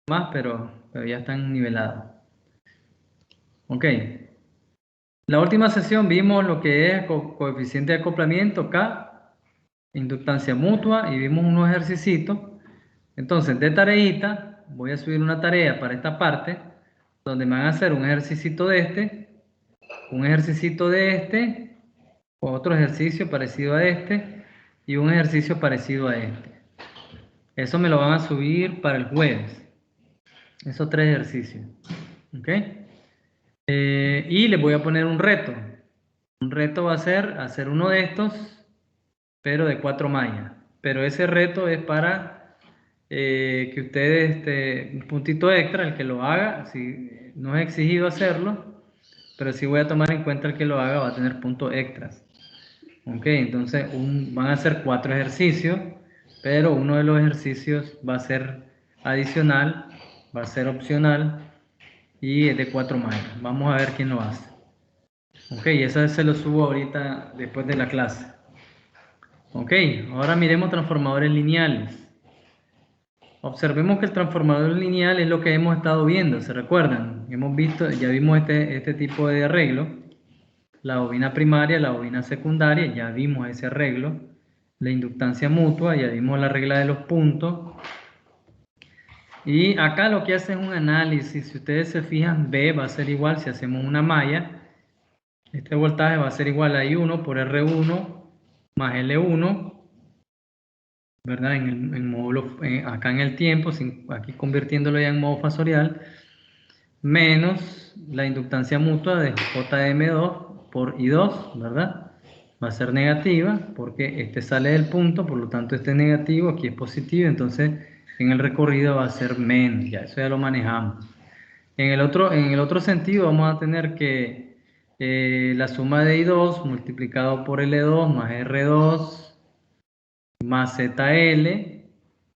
más, pero ya están nivelados. Ok. La última sesión vimos lo que es coeficiente de acoplamiento K, inductancia mutua, y vimos unos ejercicios. Entonces, de tareita, voy a subir una tarea para esta parte, donde me van a hacer un ejercicio de este, un ejercicio de este, otro ejercicio parecido a este, y un ejercicio parecido a este. Eso me lo van a subir para el jueves. Esos 3 ejercicios. ¿Ok? Y les voy a poner un reto. Un reto va a ser hacer uno de estos, pero de 4 mallas. Pero ese reto es para que ustedes, un puntito extra, el que lo haga, si no es exigido hacerlo, pero sí voy a tomar en cuenta el que lo haga va a tener puntos extras. Ok, entonces van a ser 4 ejercicios, pero uno de los ejercicios va a ser adicional, va a ser opcional y es de 4 mallas. Vamos a ver quién lo hace. Ok, eso se lo subo ahorita después de la clase. Ok, ahora miremos transformadores lineales. Observemos que el transformador lineal es lo que hemos estado viendo, ¿se recuerdan? Hemos visto, ya vimos este tipo de arreglo. La bobina primaria, la bobina secundaria, ya vimos ese arreglo. La inductancia mutua, ya vimos la regla de los puntos. Y acá lo que hace es un análisis. Si ustedes se fijan, B va a ser igual si hacemos una malla. Este voltaje va a ser igual a I1 por R1 más L1, ¿verdad? En el módulo, acá en el tiempo, aquí convirtiéndolo ya en modo fasorial, menos la inductancia mutua de JM2 por I2, ¿verdad? Va a ser negativa porque este sale del punto, por lo tanto este es negativo, aquí es positivo, entonces en el recorrido va a ser menos, ya eso ya lo manejamos. En el otro sentido vamos a tener que la suma de I2 multiplicado por L2 más R2 más ZL,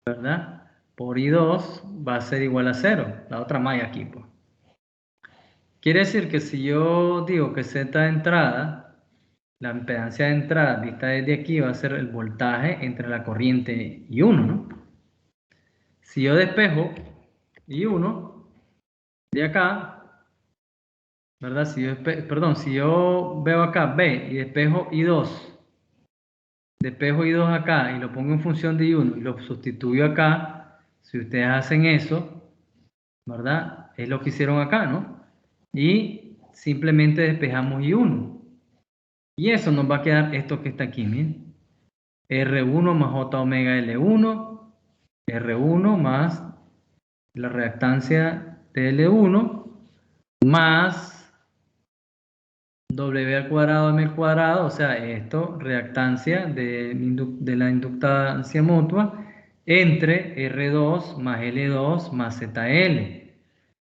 ¿verdad? Por I2 va a ser igual a 0, la otra malla aquí, pues. Quiere decir que si yo digo que Z de entrada, la impedancia de entrada vista desde aquí va a ser el voltaje entre la corriente y 1, ¿no? Si yo despejo I1 de acá, ¿verdad? Si yo veo acá B y despejo I2 acá y lo pongo en función de I1 y lo sustituyo acá, si ustedes hacen eso, ¿verdad? Es lo que hicieron acá, ¿no? Y simplemente despejamos I1. Y eso nos va a quedar esto que está aquí, miren. R1 más J omega L1, R1 más la reactancia de L1, más W al cuadrado M al cuadrado, o sea, esto, reactancia de la inductancia mutua, entre R2 más L2 más ZL.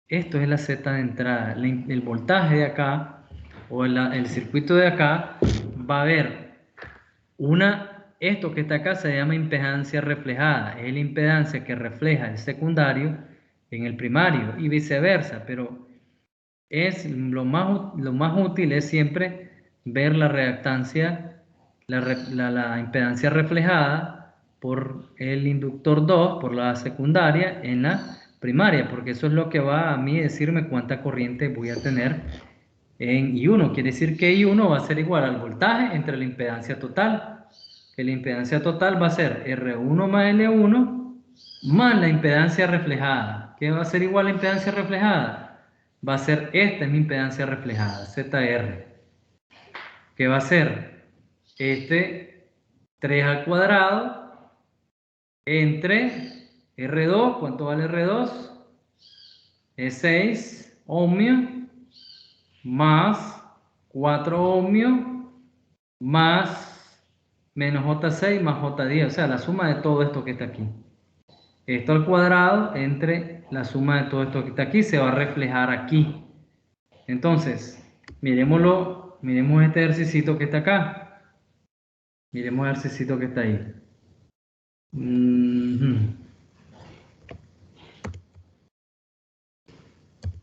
Esto es la Z de entrada. El voltaje de acá, o el circuito de acá, va a haber esto que está acá se llama impedancia reflejada. Es la impedancia que refleja el secundario en el primario y viceversa, pero lo más útil es siempre ver la reactancia, la impedancia reflejada por el inductor 2, por la secundaria en la primaria, porque eso es lo que va a mí decirme cuánta corriente voy a tener en I1. Quiere decir que I1 va a ser igual al voltaje entre la impedancia total, que la impedancia total va a ser R1 más L1 más la impedancia reflejada. ¿Qué va a ser igual a la impedancia reflejada? Va a ser, esta es mi impedancia reflejada, ZR, que va a ser 3 al cuadrado entre R2, ¿cuánto vale R2? Es 6 ohmios más 4 ohmios más menos J6 más J10, o sea, la suma de todo esto que está aquí. Esto al cuadrado entre la suma de todo esto que está aquí se va a reflejar aquí. Entonces, miremoslo, miremos este ejercicio que está acá. Miremos el ejercicio que está ahí.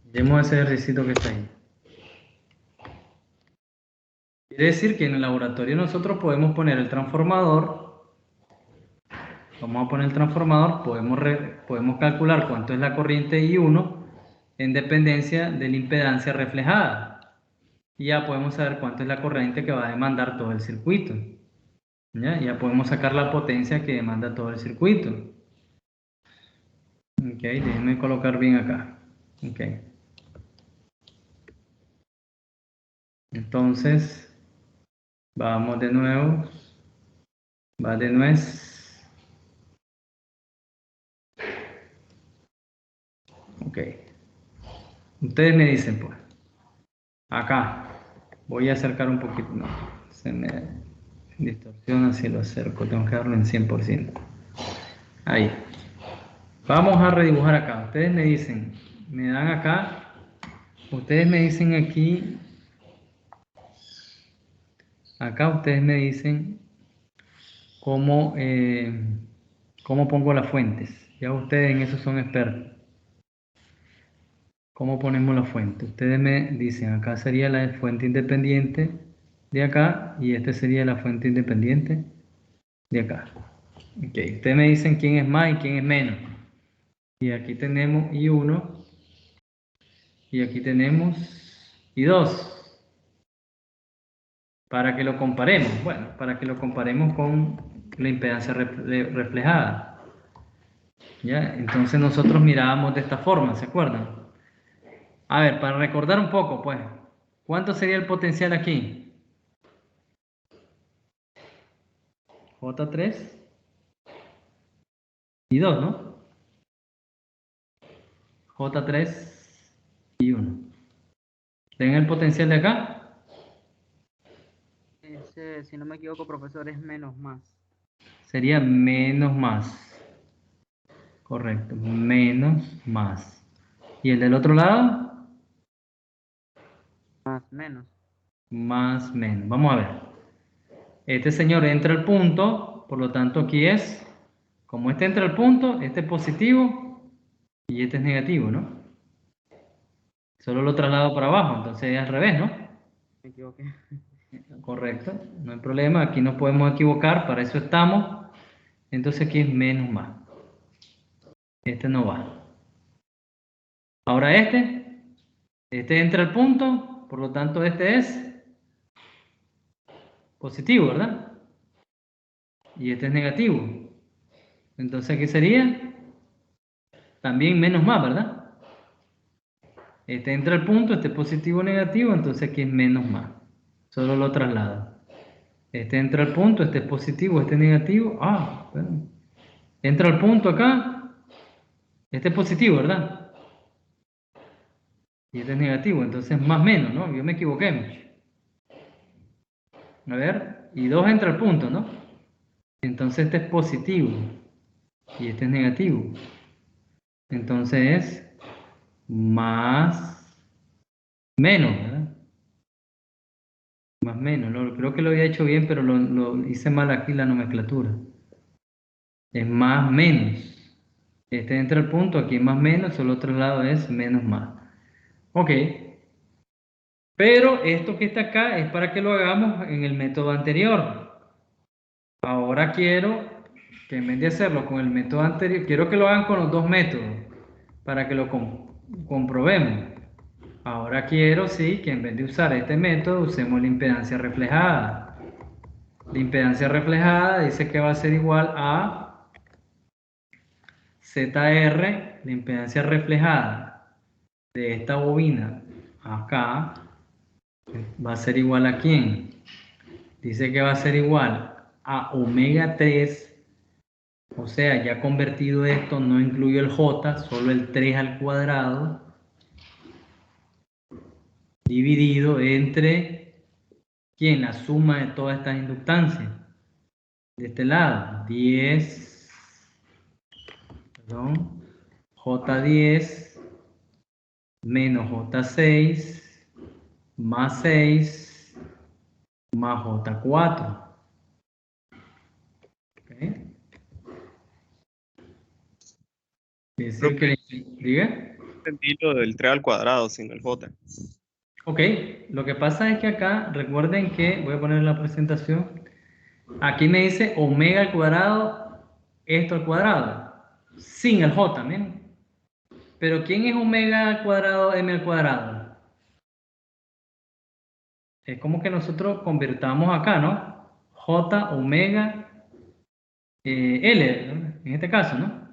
Miremos ese ejercicio que está ahí. Quiere decir que en el laboratorio nosotros podemos poner el transformador vamos a poner el transformador, podemos calcular cuánto es la corriente I1 en dependencia de la impedancia reflejada. Y ya podemos saber cuánto es la corriente que va a demandar todo el circuito. Ya podemos sacar la potencia que demanda todo el circuito. Ok, déjenme colocar bien acá. Ok. Entonces, vamos de nuevo. Va de nuez. Ok. Ustedes me dicen, pues. Acá. Voy a acercar un poquito. No, se me distorsiona si lo acerco. Tengo que darlo en 100%. Ahí. Vamos a redibujar acá. Ustedes me dicen, me dan acá. Ustedes me dicen aquí. Acá ustedes me dicen cómo pongo las fuentes. Ya ustedes en eso son expertos. ¿Cómo ponemos la fuente? Ustedes me dicen, acá sería la fuente independiente de acá y esta sería la fuente independiente de acá. Ok, ustedes me dicen quién es más y quién es menos. Y aquí tenemos I1 y aquí tenemos I2. Para que lo comparemos, bueno, para que lo comparemos con la impedancia reflejada. ¿Ya? Entonces nosotros mirábamos de esta forma, ¿se acuerdan? A ver, para recordar un poco, pues, ¿cuánto sería el potencial aquí? J3 y 2, ¿no? J3 y 1. ¿Ven el potencial de acá? Ese, si no me equivoco, profesor, es menos más. Sería menos más. Correcto, menos más. ¿Y el del otro lado? Más menos. Más menos. Vamos a ver. Este señor entra al punto, por lo tanto aquí es, como este entra al punto, este es positivo y este es negativo, ¿no? Solo lo traslado para abajo, entonces es al revés, ¿no? Me equivoqué. Correcto, no hay problema, aquí nos podemos equivocar, para eso estamos. Entonces aquí es menos más. Este no va. Ahora este entra al punto, por lo tanto este es positivo, ¿verdad? Y este es negativo. Entonces aquí sería también menos más, ¿verdad? Este entra al punto, este es positivo o negativo, entonces aquí es menos más. Solo lo traslado. Este entra al punto, este es positivo, este es negativo. Ah, bueno. Entra al punto acá, este es positivo, ¿verdad? Y este es negativo, entonces más menos, ¿no? Yo me equivoqué. A ver, y 2 entra al punto, ¿no? Entonces este es positivo y este es negativo. Entonces es más menos, ¿verdad? Más menos. Creo que lo había hecho bien, pero lo hice mal aquí la nomenclatura. Es más menos. Este entra al punto, aquí es más menos, el otro lado es menos más. Ok. Pero esto que está acá es para que lo hagamos en el método anterior. Ahora quiero que en vez de hacerlo con el método anterior, quiero que lo hagan con los dos métodos para que lo comprobemos. Ahora quiero, sí, que en vez de usar este método, usemos la impedancia reflejada. La impedancia reflejada dice que va a ser igual a ZR, la impedancia reflejada de esta bobina acá, va a ser igual a ¿quién? Dice que va a ser igual a omega 3, o sea, ya convertido esto, no incluyo el J, solo el 3 al cuadrado, dividido entre, ¿quién? La suma de todas estas inductancias. De este lado, 10, perdón, J10 menos J6 más 6 más J4. ¿Okay? Es decir que, diga. Entendí lo del 3 al cuadrado sin el J. Ok, lo que pasa es que acá, recuerden que, voy a poner la presentación, aquí me dice omega al cuadrado esto al cuadrado, sin el j, miren. Pero ¿quién es omega al cuadrado m al cuadrado? Es como que nosotros convertamos acá, ¿no? J omega L, ¿no? En este caso, ¿no?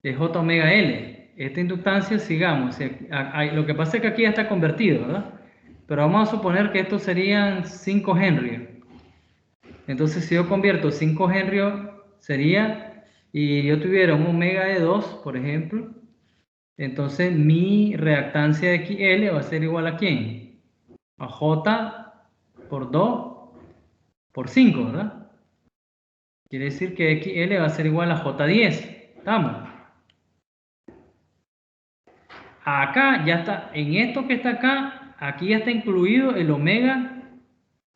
Es J omega L. Esta inductancia, sigamos. Lo que pasa es que aquí ya está convertido, ¿verdad? Pero vamos a suponer que estos serían 5 Henry. Entonces, si yo convierto 5 Henry, sería, y yo tuviera un omega de 2, por ejemplo, entonces mi reactancia de XL va a ser igual a ¿quién? A J por 2 por 5, ¿verdad? Quiere decir que XL va a ser igual a J10. ¿Estamos? Acá ya está, en esto que está acá, aquí ya está incluido el omega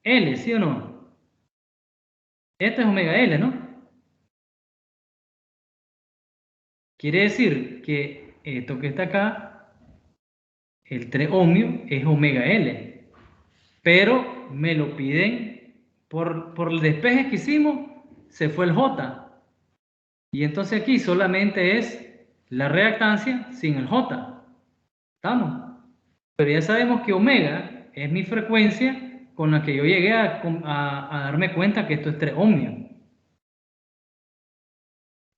L, ¿sí o no? Este es omega L, ¿no? Quiere decir que esto que está acá, el 3 ohmio, es omega L. Pero me lo piden por el despeje que hicimos, se fue el J. Y entonces aquí solamente es la reactancia sin el J. ¿Estamos? Pero ya sabemos que omega es mi frecuencia con la que yo llegué a darme cuenta que esto es 3 ohmios.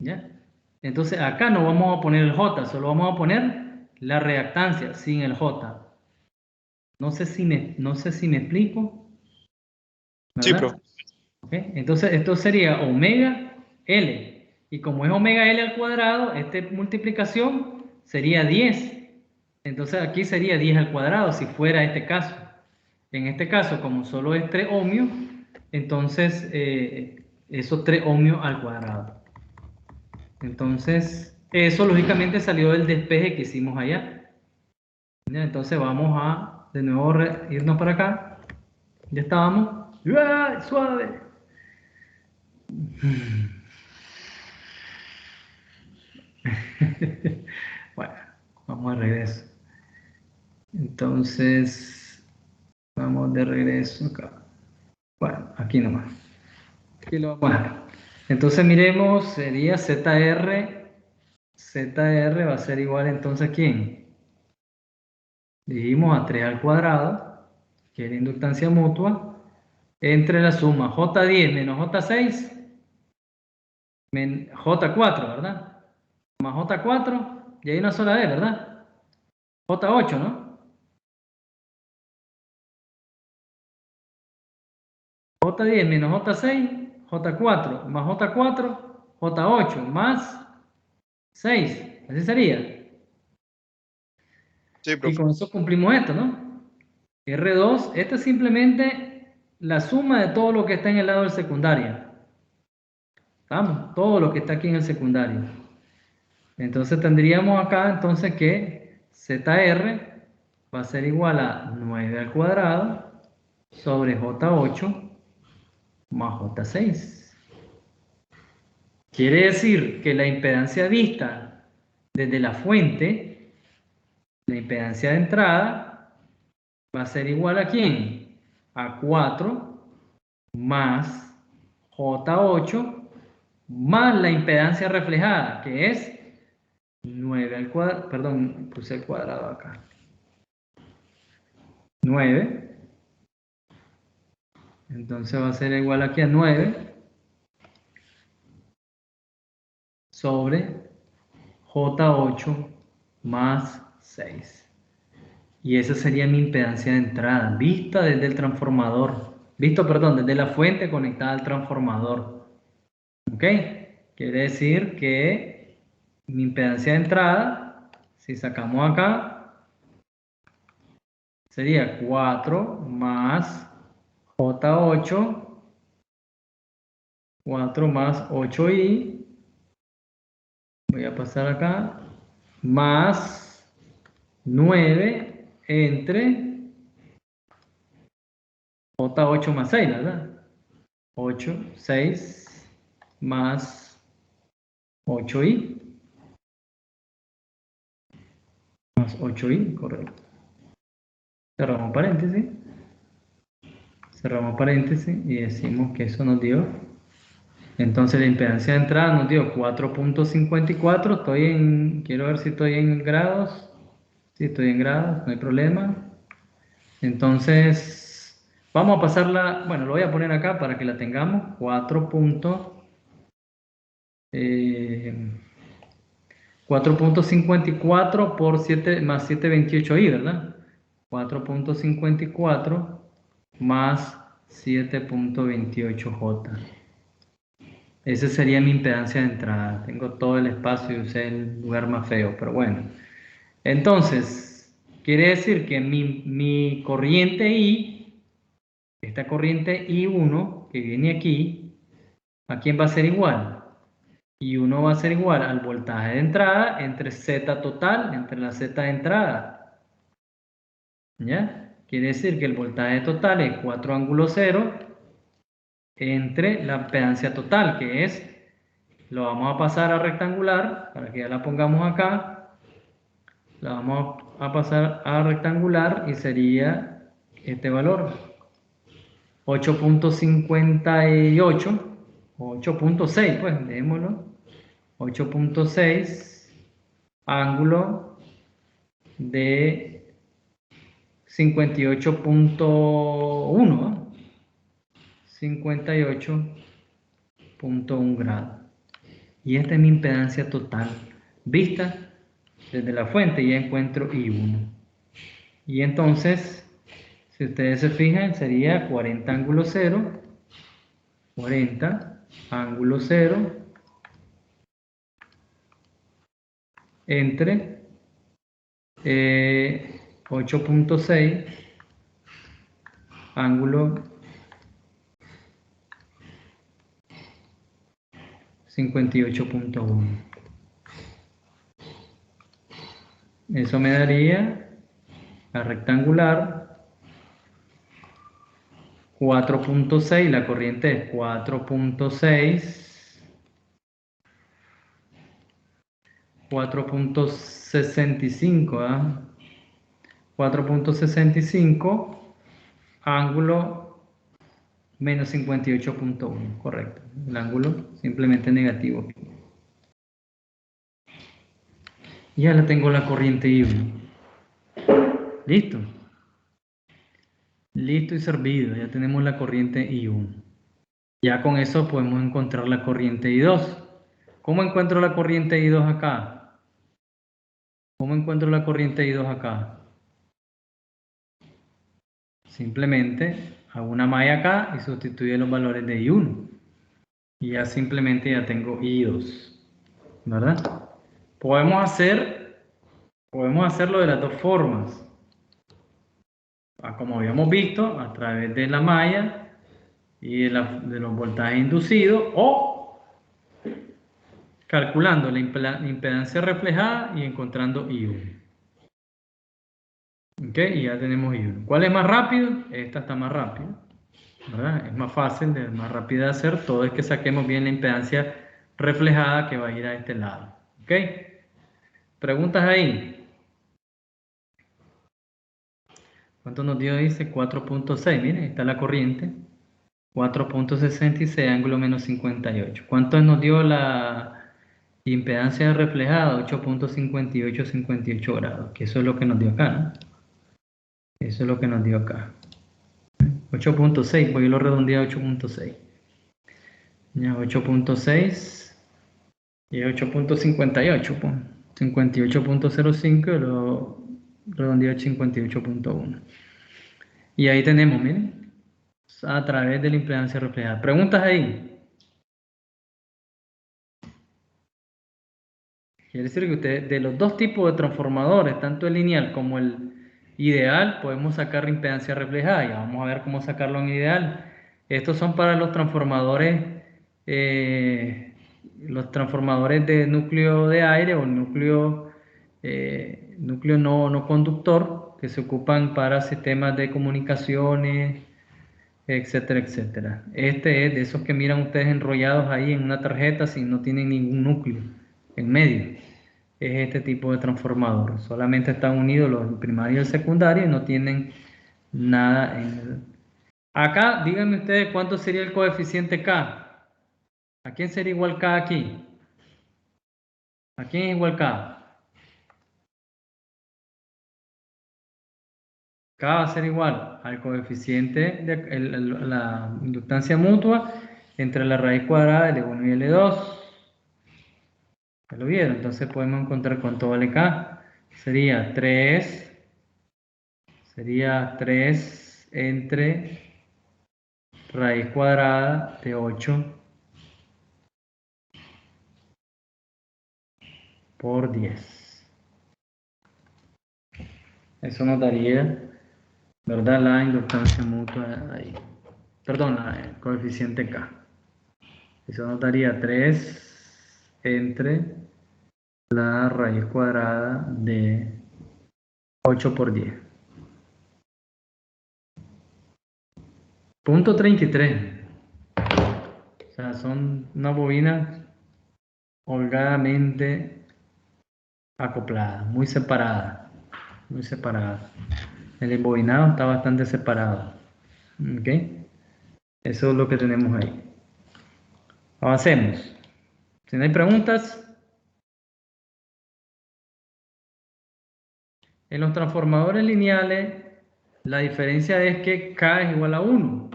¿Ya? Entonces acá no vamos a poner el J, solo vamos a poner la reactancia sin el J. No sé si me explico, Sí, ¿verdad? profe. ¿Okay? Entonces esto sería omega L. Y como es omega L al cuadrado, esta multiplicación sería 10. Entonces aquí sería 10 al cuadrado si fuera este caso. En este caso, como solo es 3 ohmios, entonces esos 3 ohmios al cuadrado. Entonces, eso lógicamente salió del despeje que hicimos allá. ¿Ya? Entonces vamos a de nuevo irnos para acá. Ya estábamos. ¡Uah! Suave. Bueno, vamos de regreso. Entonces, vamos de regreso acá. Bueno, aquí nomás. Aquí lo vamos a dejar. Entonces miremos, sería ZR. ZR va a ser igual entonces ¿a quién? Dijimos a 3 al cuadrado, que es la inductancia mutua, entre la suma J10 menos J6, J4, ¿verdad? Más J4, y hay una sola D, ¿verdad? J8, ¿no? J10 menos J6, J4, más J4, J8, más 6, así sería. Sí, Y profe. con eso cumplimos esto, ¿no? R2, esta es simplemente la suma de todo lo que está en el lado del secundario. ¿Estamos? Todo lo que está aquí en el secundario. Entonces tendríamos acá entonces que ZR va a ser igual a 9 al cuadrado sobre J8 más J6. Quiere decir que la impedancia vista desde la fuente, la impedancia de entrada, va a ser igual a ¿quién? A 4 más J8 más la impedancia reflejada, que es 9 al cuadrado, perdón, puse el cuadrado acá. 9. Entonces va a ser igual aquí a 9 sobre J8 más 6. Y esa sería mi impedancia de entrada, vista desde el transformador. Visto, perdón, desde la fuente conectada al transformador. ¿Ok? Quiere decir que mi impedancia de entrada, si sacamos acá, sería 4 más J8, 4 más 8i, voy a pasar acá, más 9 entre J8 más 6, ¿verdad? 8, 6 más 8i, más 8i, correcto. Cerramos paréntesis y decimos que eso nos dio Entonces la impedancia de entrada nos dio 4.54. Quiero ver si estoy en grados. Sí, estoy en grados, no hay problema. Entonces, vamos a pasarla, bueno, lo voy a poner acá para que la tengamos. 4.54 por 7 más 7.28i, ¿verdad? 4.54 más 7.28j. Esa sería mi impedancia de entrada. Tengo todo el espacio y usé el lugar más feo, pero bueno. Entonces, quiere decir que mi corriente I, esta corriente I1 que viene aquí, ¿a quién va a ser igual? I1 va a ser igual al voltaje de entrada entre Z total, entre la Z de entrada. ¿Ya? Quiere decir que el voltaje total es 4 ángulo 0 entre la impedancia total, que es, lo vamos a pasar a rectangular, para que ya la pongamos acá. La vamos a pasar a rectangular y sería este valor. 8.58, 8.6, pues, démoslo. 8.6 ángulo de 58.1, 58.1 grados. Y esta es mi impedancia total, vista desde la fuente, ya encuentro I1. Y entonces, si ustedes se fijan, sería 40 ángulo 0, 40 ángulo 0 entre 8.6 ángulo 58.1. Eso me daría la rectangular 4.6, la corriente es 4.65, 4.65 ángulo menos 58.1, correcto. El ángulo simplemente negativo. Ya la tengo la corriente I1. Listo. Listo y servido. Ya tenemos la corriente I1. Ya con eso podemos encontrar la corriente I2. ¿Cómo encuentro la corriente I2 acá? ¿Cómo encuentro la corriente I2 acá? Simplemente hago una malla acá y sustituyo los valores de I1. Y ya simplemente ya tengo I2. ¿Verdad? Podemos hacerlo de las dos formas. Como habíamos visto, a través de la malla y de los voltajes inducidos, o calculando la impedancia reflejada y encontrando I1. ¿Ok? Y ya tenemos I1. ¿Cuál es más rápido? Esta está más rápida, ¿verdad? Es más fácil, más rápida de hacer. Todo es que saquemos bien la impedancia reflejada que va a ir a este lado. ¿Ok? ¿Preguntas ahí? ¿Cuánto nos dio? Dice 4.6. Miren, está la corriente. 4.66 ángulo menos 58. ¿Cuánto nos dio la impedancia reflejada? 8.58 grados. Que eso es lo que nos dio acá, ¿no? Eso es lo que nos dio acá. 8.6, pues yo lo redondeé a 8.6. Ya, 8.6 y 8.58, pues. 58.05 lo redondeé a 58.1. Y ahí tenemos, miren, a través de la impedancia reflejada. ¿Preguntas ahí? Quiere decir que ustedes, de los dos tipos de transformadores, tanto el lineal como el ideal, podemos sacar impedancia reflejada. Ya vamos a ver cómo sacarlo en ideal. Estos son para los transformadores de núcleo de aire o núcleo no conductor, que se ocupan para sistemas de comunicaciones, etcétera, etcétera. Este es de esos que miran ustedes enrollados ahí en una tarjeta si no tienen ningún núcleo en medio. Es este tipo de transformador. Solamente están unidos los primarios y el secundario y no tienen nada en el... Acá, díganme ustedes cuánto sería el coeficiente K. ¿A quién sería igual K aquí? ¿A quién es igual K? K va a ser igual al coeficiente de la inductancia mutua entre la raíz cuadrada de L1 y L2. ¿Ya lo vieron? Entonces podemos encontrar cuánto vale K. Sería 3 entre raíz cuadrada de 8 por 10. Eso nos daría, ¿verdad? La inductancia mutua ahí. Perdón, el coeficiente K. Eso nos daría 3 entre la raíz cuadrada de 8 por 10. Punto 33. O sea, son una bobina holgadamente acoplada, muy separada. Muy separada. El embobinado está bastante separado. ¿Ok? Eso es lo que tenemos ahí. Avancemos. Si no hay preguntas, en los transformadores lineales, la diferencia es que K es igual a 1.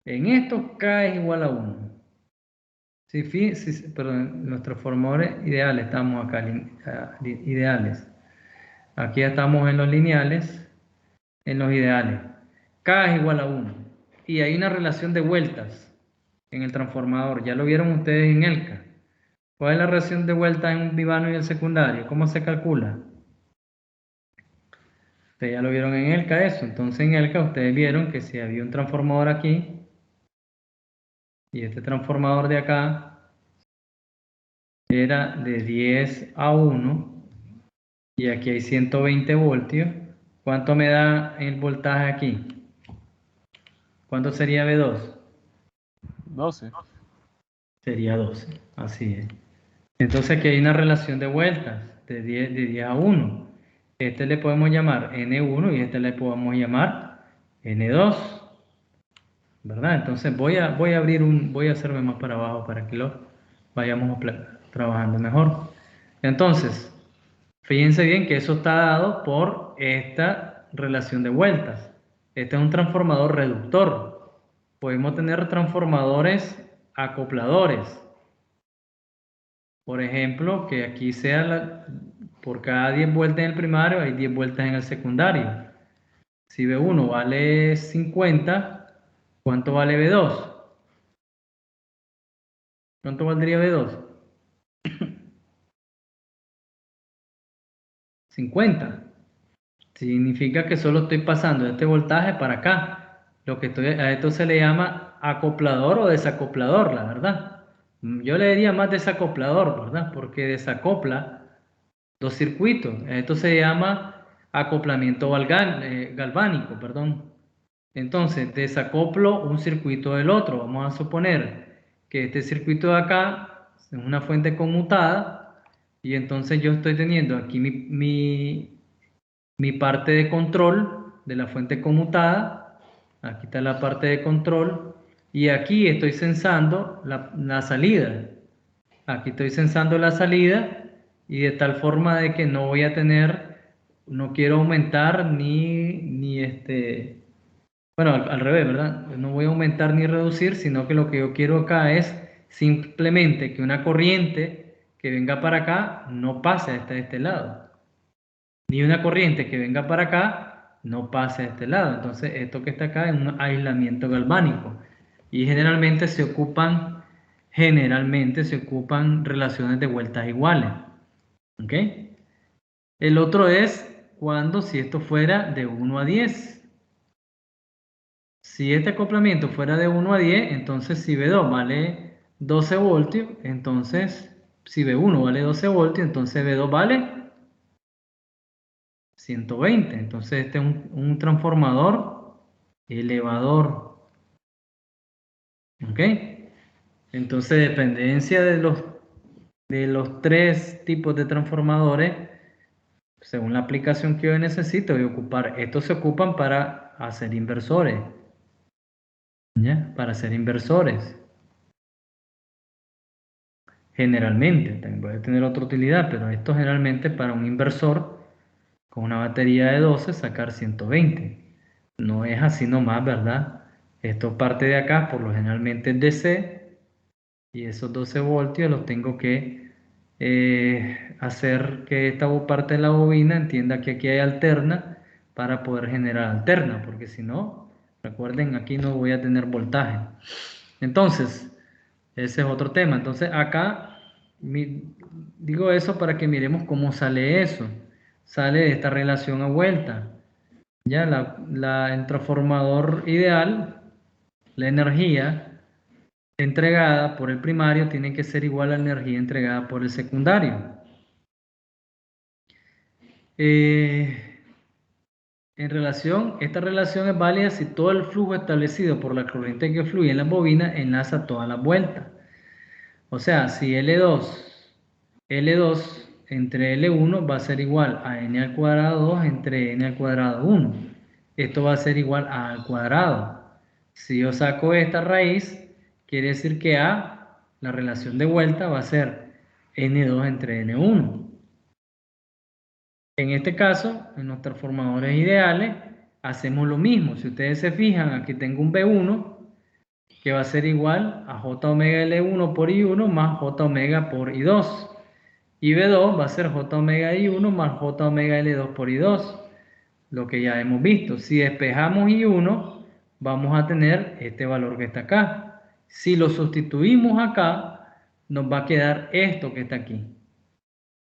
En estos K es igual a 1. Perdón, los transformadores ideales, estamos acá, ideales. Aquí ya estamos en los lineales, en los ideales. K es igual a 1. Y hay una relación de vueltas en el transformador. Ya lo vieron ustedes en ELCA. ¿Cuál es la relación de vueltas en un bivano y el secundario? ¿Cómo se calcula? Ustedes ya lo vieron en ELCA eso. Entonces en ELCA ustedes vieron que si había un transformador aquí y este transformador de acá era de 10 a 1 y aquí hay 120 voltios, ¿cuánto me da el voltaje aquí? ¿Cuánto sería V2? 12. Sería 12, así es. Entonces aquí hay una relación de vueltas de 10 a 1. Este le podemos llamar N1 y este le podemos llamar N2. ¿Verdad? Entonces voy a hacerme más para abajo para que lo vayamos trabajando mejor. Entonces, fíjense bien que eso está dado por esta relación de vueltas. Este es un transformador reductor. Podemos tener transformadores acopladores. Por ejemplo, que aquí sea por cada 10 vueltas en el primario hay 10 vueltas en el secundario. Si V1 vale 50, ¿cuánto vale V2? ¿Cuánto valdría V2? 50. Significa que solo estoy pasando este voltaje para acá. A esto se le llama acoplador o desacoplador, la verdad. Yo le diría más desacoplador, ¿verdad? Porque desacopla dos circuitos. Esto se llama acoplamiento galvánico, perdón. Entonces, desacoplo un circuito del otro. Vamos a suponer que este circuito de acá es una fuente conmutada y entonces yo estoy teniendo aquí mi parte de control de la fuente conmutada. Aquí está la parte de control y aquí estoy censando la salida. Aquí estoy censando la salida y de tal forma de que no voy a tener, no quiero aumentar bueno, al revés, ¿verdad? No voy a aumentar ni reducir, sino que lo que yo quiero acá es simplemente que una corriente que venga para acá no pase hasta este lado. Ni una corriente que venga para acá no pase a este lado. Entonces, esto que está acá es un aislamiento galvánico. Y generalmente se ocupan relaciones de vueltas iguales. ¿Ok? El otro es si esto fuera de 1 a 10. Si este acoplamiento fuera de 1 a 10, entonces si V2 vale 12 voltios, entonces si V1 vale 12 voltios, entonces V2 vale 120. Entonces este es un transformador elevador. ¿Ok? Entonces, dependencia de los tres tipos de transformadores, según la aplicación que yo necesito, voy a ocupar. Estos se ocupan para hacer inversores. ¿Ya? Para hacer inversores. Generalmente, también puede tener otra utilidad, pero esto generalmente para un inversor con una batería de 12 sacar 120. No es así nomás, ¿verdad? Esto parte de acá, por lo generalmente es DC, y esos 12 voltios los tengo que hacer que esta parte de la bobina entienda que aquí hay alterna para poder generar alterna, porque si no, recuerden, aquí no voy a tener voltaje. Entonces, ese es otro tema. Entonces, acá digo eso para que miremos cómo sale eso. Sale de esta relación a vuelta. Ya el transformador ideal, la energía entregada por el primario tiene que ser igual a la energía entregada por el secundario. Esta relación es válida si todo el flujo establecido por la corriente que fluye en la bobina enlaza todas las vueltas. O sea, si L2 entre L1 va a ser igual a n al cuadrado 2 entre n al cuadrado 1. Esto va a ser igual a al cuadrado. Si yo saco esta raíz, quiere decir que A, la relación de vuelta, va a ser N2 entre N1. En este caso, en los transformadores ideales, hacemos lo mismo. Si ustedes se fijan, aquí tengo un B1 que va a ser igual a J omega L1 por I1 más J omega por I2. Y B2 va a ser J omega I1 más J omega L2 por I2. Lo que ya hemos visto. Si despejamos I1, vamos a tener este valor que está acá. Si lo sustituimos acá, nos va a quedar esto que está aquí.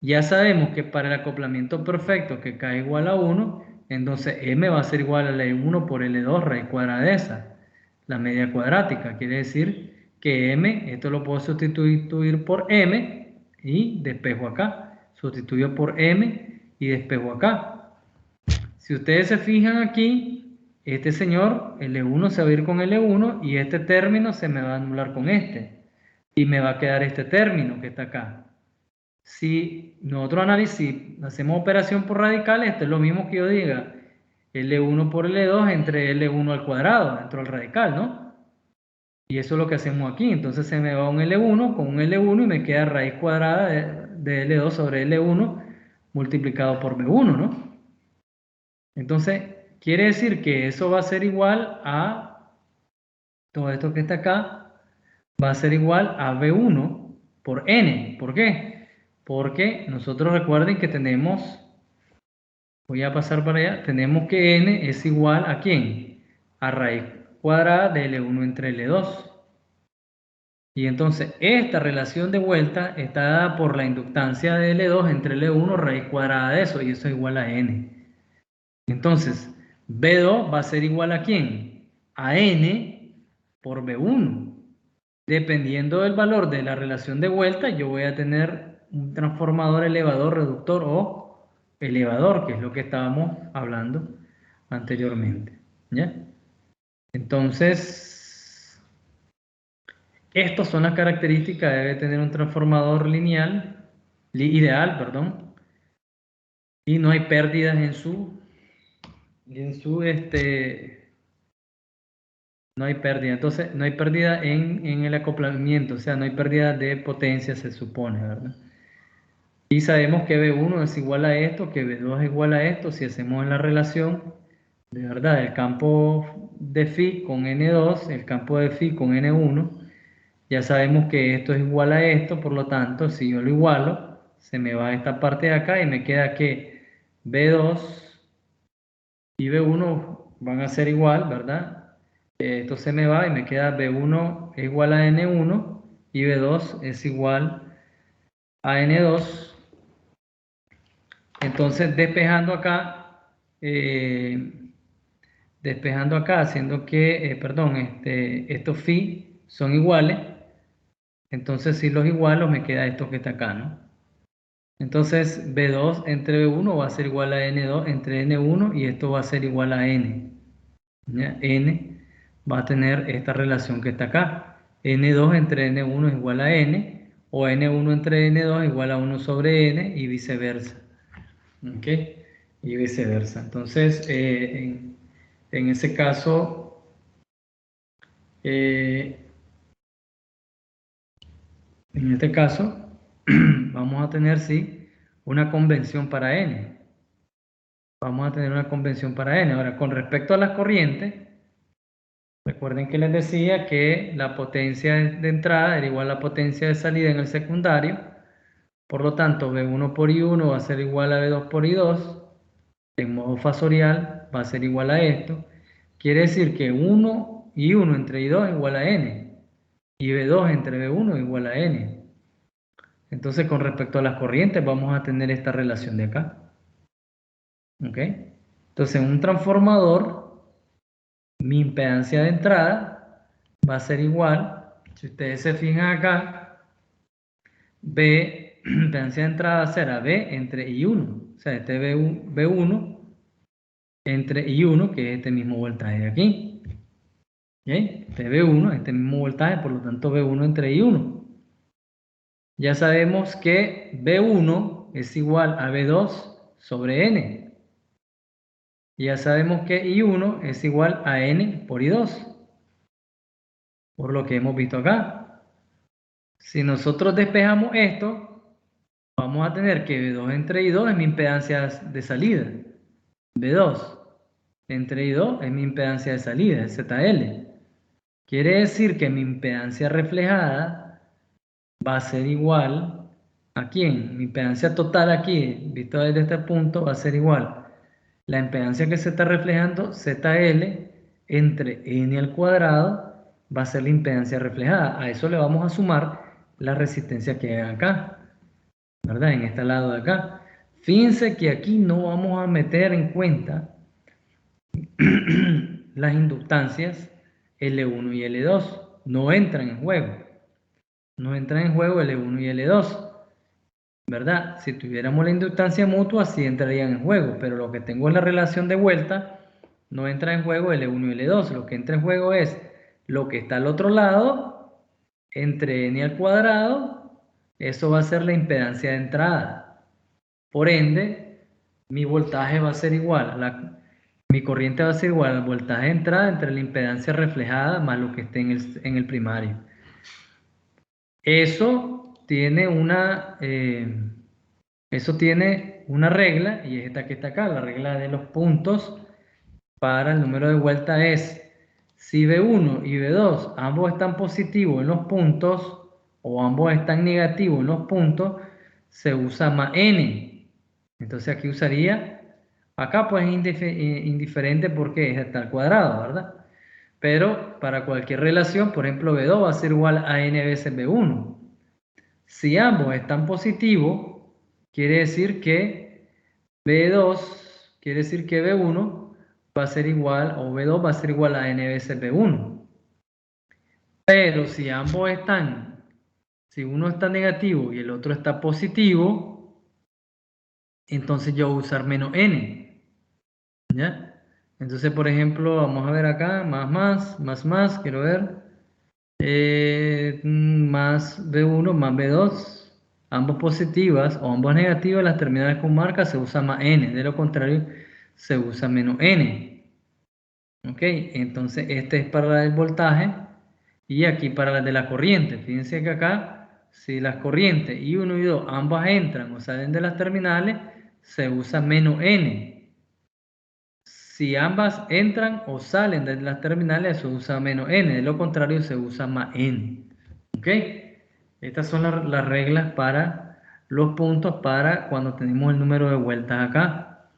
Ya sabemos que para el acoplamiento perfecto que K igual a 1, entonces M va a ser igual a L1 por L2 raíz cuadrada de esa. La media cuadrática quiere decir que M, esto lo puedo sustituir por M y despejo acá. Sustituyo por M y despejo acá. Si ustedes se fijan aquí, este señor, L1 se va a ir con L1 y este término se me va a anular con este. Y me va a quedar este término que está acá. Si nosotros hacemos operación por radical, esto es lo mismo que yo diga L1 por L2 entre L1 al cuadrado dentro del radical, ¿no? Y eso es lo que hacemos aquí. Entonces se me va un L1 con un L1 y me queda raíz cuadrada de L2 sobre L1 multiplicado por B1, ¿no? Entonces quiere decir que eso va a ser igual a todo esto que está acá, va a ser igual a B1 por N. ¿Por qué? Porque nosotros recuerden que tenemos, voy a pasar para allá, tenemos que N es igual a ¿quién? A raíz cuadrada de L1 entre L2. Y entonces esta relación de vuelta está dada por la inductancia de L2 entre L1 raíz cuadrada de eso, y eso es igual a N. Entonces, B2 va a ser igual a ¿quién? A N por B1. Dependiendo del valor de la relación de vuelta, yo voy a tener un transformador elevador, reductor o elevador, que es lo que estábamos hablando anteriormente. ¿Ya? Entonces, estas son las características que debe tener un transformador ideal, perdón, y no hay pérdidas en su no hay pérdida. Entonces, no hay pérdida en el acoplamiento, o sea, no hay pérdida de potencia, se supone, ¿verdad? Y sabemos que B1 es igual a esto, que B2 es igual a esto, si hacemos la relación, de verdad, el campo de phi con N2, el campo de phi con N1, ya sabemos que esto es igual a esto, por lo tanto, si yo lo igualo, se me va esta parte de acá y me queda que B2 y B1 van a ser igual, ¿verdad? Esto se me va y me queda B1 es igual a N1 y B2 es igual a N2. Entonces, despejando acá, haciendo que, perdón, estos phi son iguales, entonces si los igualo me queda esto que está acá, ¿no? Entonces, B2 entre B1 va a ser igual a N2 entre N1 y esto va a ser igual a N. ¿Ya? N va a tener esta relación que está acá. N2 entre N1 es igual a N, o N1 entre N2 es igual a 1 sobre N y viceversa. ¿Ok? Y viceversa. Entonces, en ese caso, En este caso, vamos a tener, sí, una convención para N. Vamos a tener una convención para N. Ahora, con respecto a las corrientes, recuerden que les decía que la potencia de entrada era igual a la potencia de salida en el secundario. Por lo tanto, V1 por I1 va a ser igual a V2 por I2. En modo fasorial va a ser igual a esto. Quiere decir que 1 y 1 entre I2 es igual a N. Y V2 entre V1 es igual a N. Entonces, con respecto a las corrientes, vamos a tener esta relación de acá. ¿Ok? Entonces, en un transformador, mi impedancia de entrada va a ser igual, si ustedes se fijan acá, impedancia de entrada será V entre I1. O sea, este V1 entre I1, que es este mismo voltaje de aquí. ¿Ok? Este V1, este mismo voltaje, por lo tanto V1 entre I1. Ya sabemos que V1 es igual a V2 sobre N. Y ya sabemos que I1 es igual a N por I2. Por lo que hemos visto acá. Si nosotros despejamos esto, vamos a tener que V2 entre I2 es mi impedancia de salida. V2 entre I2 es mi impedancia de salida, es ZL. Quiere decir que mi impedancia reflejada va a ser igual a ¿quién? Mi impedancia total aquí, visto desde este punto, va a ser igual. La impedancia que se está reflejando, ZL, entre N al cuadrado, va a ser la impedancia reflejada. A eso le vamos a sumar la resistencia que hay acá, ¿verdad? En este lado de acá. Fíjense que aquí no vamos a meter en cuenta las inductancias L1 y L2. No entran en juego. No entran en juego L1 y L2. ¿Verdad? Si tuviéramos la inductancia mutua, sí entrarían en juego, pero lo que tengo es la relación de vuelta, no entra en juego L1 y L2. Lo que entra en juego es lo que está al otro lado, entre N al cuadrado, eso va a ser la impedancia de entrada. Por ende, mi voltaje va a ser igual, mi corriente va a ser igual al voltaje de entrada entre la impedancia reflejada más lo que esté en el primario. Eso tiene una regla, y es esta que está acá. La regla de los puntos para el número de vuelta es: si V1 y V2 ambos están positivos en los puntos, o ambos están negativos en los puntos, se usa más N. Entonces aquí usaría, acá pues es indiferente porque es hasta el cuadrado, ¿verdad? Pero para cualquier relación, por ejemplo, V2 va a ser igual a N veces V1. Si ambos están positivos, quiere decir que V2, quiere decir que V1 va a ser igual, o V2 va a ser igual a N veces V1. Pero si ambos están, si uno está negativo y el otro está positivo, entonces yo voy a usar menos N. ¿Ya? Entonces, por ejemplo, vamos a ver acá, más, quiero ver. Más V1 más V2. Ambos positivas o ambos negativas, las terminales con marca se usa más N, de lo contrario se usa menos N. Ok, entonces este es para el voltaje y aquí para la de la corriente. Fíjense que acá, si las corrientes I1 y 2 ambas entran o salen de las terminales, se usa menos N. Si ambas entran o salen de las terminales, se usa menos N, de lo contrario se usa más N. ¿Ok? Estas son las reglas para los puntos para cuando tenemos el número de vueltas acá.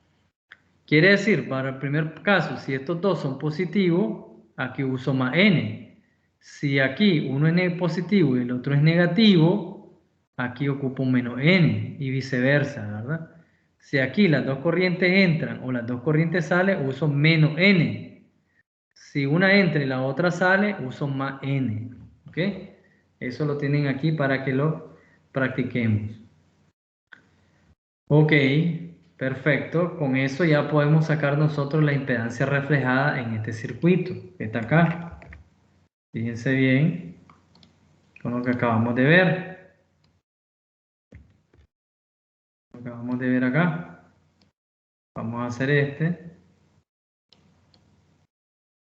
Quiere decir, para el primer caso, si estos dos son positivos, aquí uso más N. Si aquí uno es positivo y el otro es negativo, aquí ocupo menos N y viceversa, ¿verdad? Si aquí las dos corrientes entran o las dos corrientes salen, uso menos N. Si una entra y la otra sale, uso más N. ¿Ok? Eso lo tienen aquí para que lo practiquemos. Ok, perfecto. Con eso ya podemos sacar nosotros la impedancia reflejada en este circuito que está acá. Fíjense bien con lo que acabamos de ver. Lo que acabamos de ver acá. Vamos a hacer este.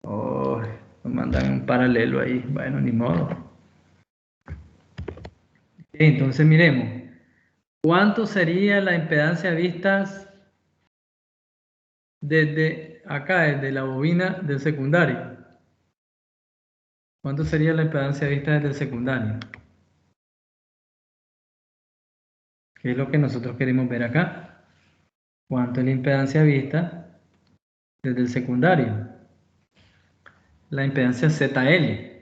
Oh, me mandan un paralelo ahí. Bueno, ni modo. Entonces miremos. ¿Cuánto sería la impedancia de vistas desde acá, desde la bobina del secundario? ¿Cuánto sería la impedancia de vistas desde el secundario? ¿Qué es lo que nosotros queremos ver acá? ¿Cuánto es la impedancia de vista desde el secundario? La impedancia ZL.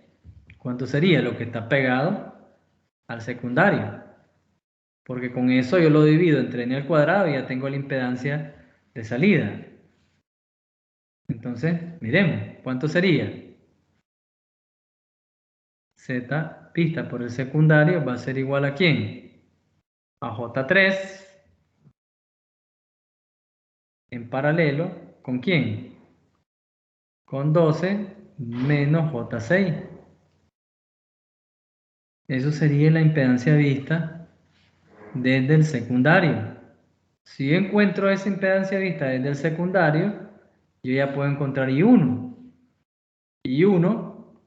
¿Cuánto sería lo que está pegado al secundario? Porque con eso yo lo divido entre n al cuadrado y ya tengo la impedancia de salida. Entonces, miremos, ¿cuánto sería? Z vista por el secundario va a ser igual ¿a quién? A J3 en paralelo, ¿con quién? Con 12 menos J6. Eso sería la impedancia vista desde el secundario. Si yo encuentro esa impedancia vista desde el secundario, yo ya puedo encontrar I1. I1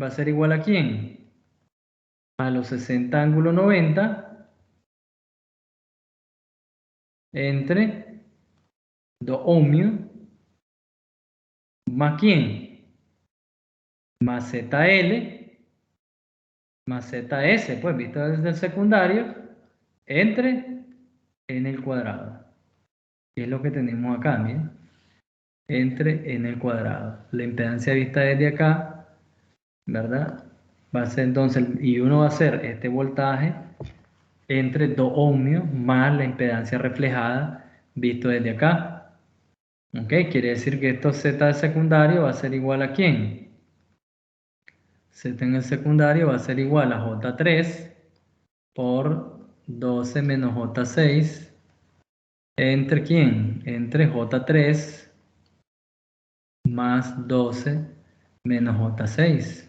va a ser igual ¿a quién? A los 60 ángulo 90 entre 2 ohmios más quién? Más ZL más ZS, pues visto desde el secundario, entre n al cuadrado. Y es lo que tenemos acá, miren. Entre n al cuadrado. La impedancia vista desde acá, ¿verdad? Va a ser entonces, y uno va a ser este voltaje entre 2 ohmios más la impedancia reflejada visto desde acá. ¿Ok? Quiere decir que esto Z de secundario va a ser igual ¿a quién? Z en el secundario va a ser igual a J3 por 12 menos J6 entre ¿quién? Entre J3 más 12 menos J6.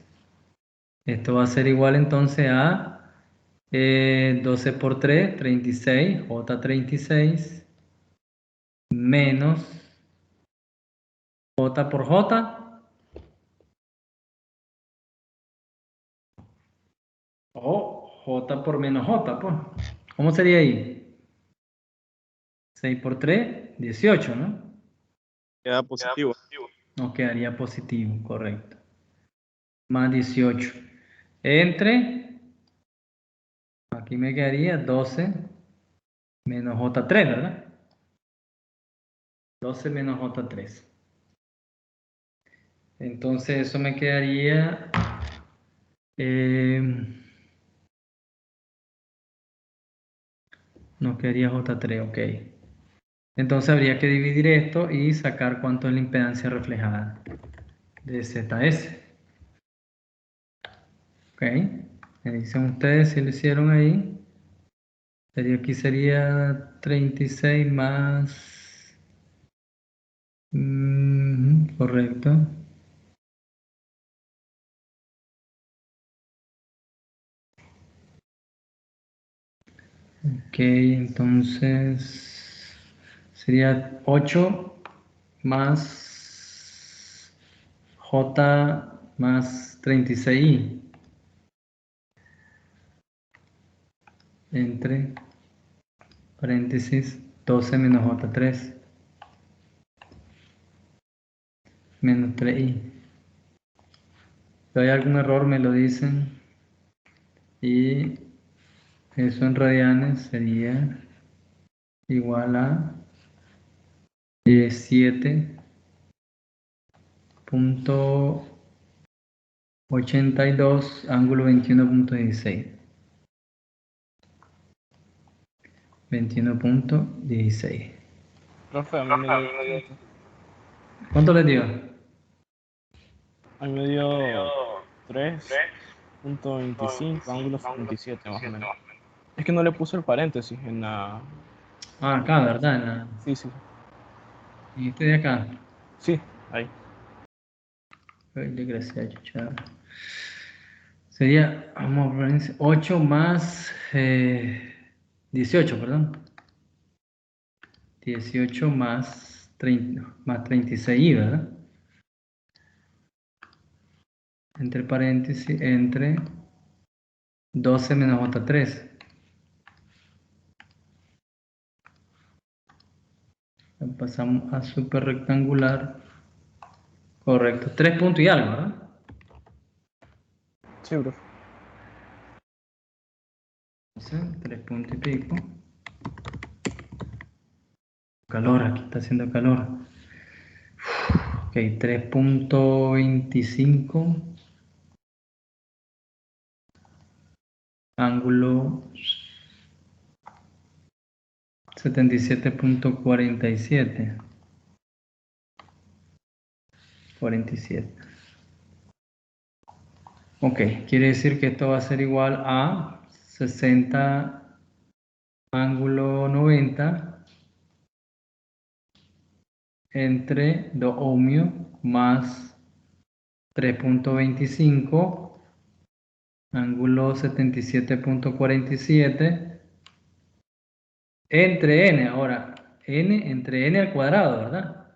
Esto va a ser igual entonces a 12 por 3, 36, J36 menos J por J o J por menos J, pues. ¿Cómo sería ahí? 6 por 3, 18, ¿no? Queda positivo. Nos quedaría positivo, correcto. Más 18. Entre, aquí me quedaría 12 menos J3, ¿verdad? 12 menos J3. Entonces eso me quedaría... nos quedaría J3, ok. Entonces habría que dividir esto y sacar cuánto es la impedancia reflejada de ZS. Ok. Me dicen ustedes si lo hicieron ahí. Aquí sería 36 más... correcto. Ok, entonces sería 8 más J más 36i entre paréntesis 12 menos J3 menos 3i. Si hay algún error me lo dicen y eso en radianes sería igual a 17.82 ángulo 21.16. 21.16. Profe, a mí me dio 5. ¿Cuánto le dio? A mí me dio 3.25 ángulo 77 más o menos. Es que no le puse el paréntesis en la... Ah, acá, ¿verdad? Sí, sí. En este de acá. Sí, ahí. Ay, desgraciado, chao. Sería, vamos a poner 8 más 18, perdón. 18 más 30, más 36i, ¿verdad? Entre paréntesis, entre 12 menos J3. Pasamos a super rectangular. Correcto. 3 puntos y algo, ¿verdad? Sí, profe. 3 puntos y pico. Calor, aquí está haciendo calor. Ok, 3.25. Ángulo 77.47. 47. Ok, quiere decir que esto va a ser igual a 60 ángulo 90 entre 2 ohmios más 3.25 ángulo 77.47 entre n. Ahora, n entre n al cuadrado, ¿verdad?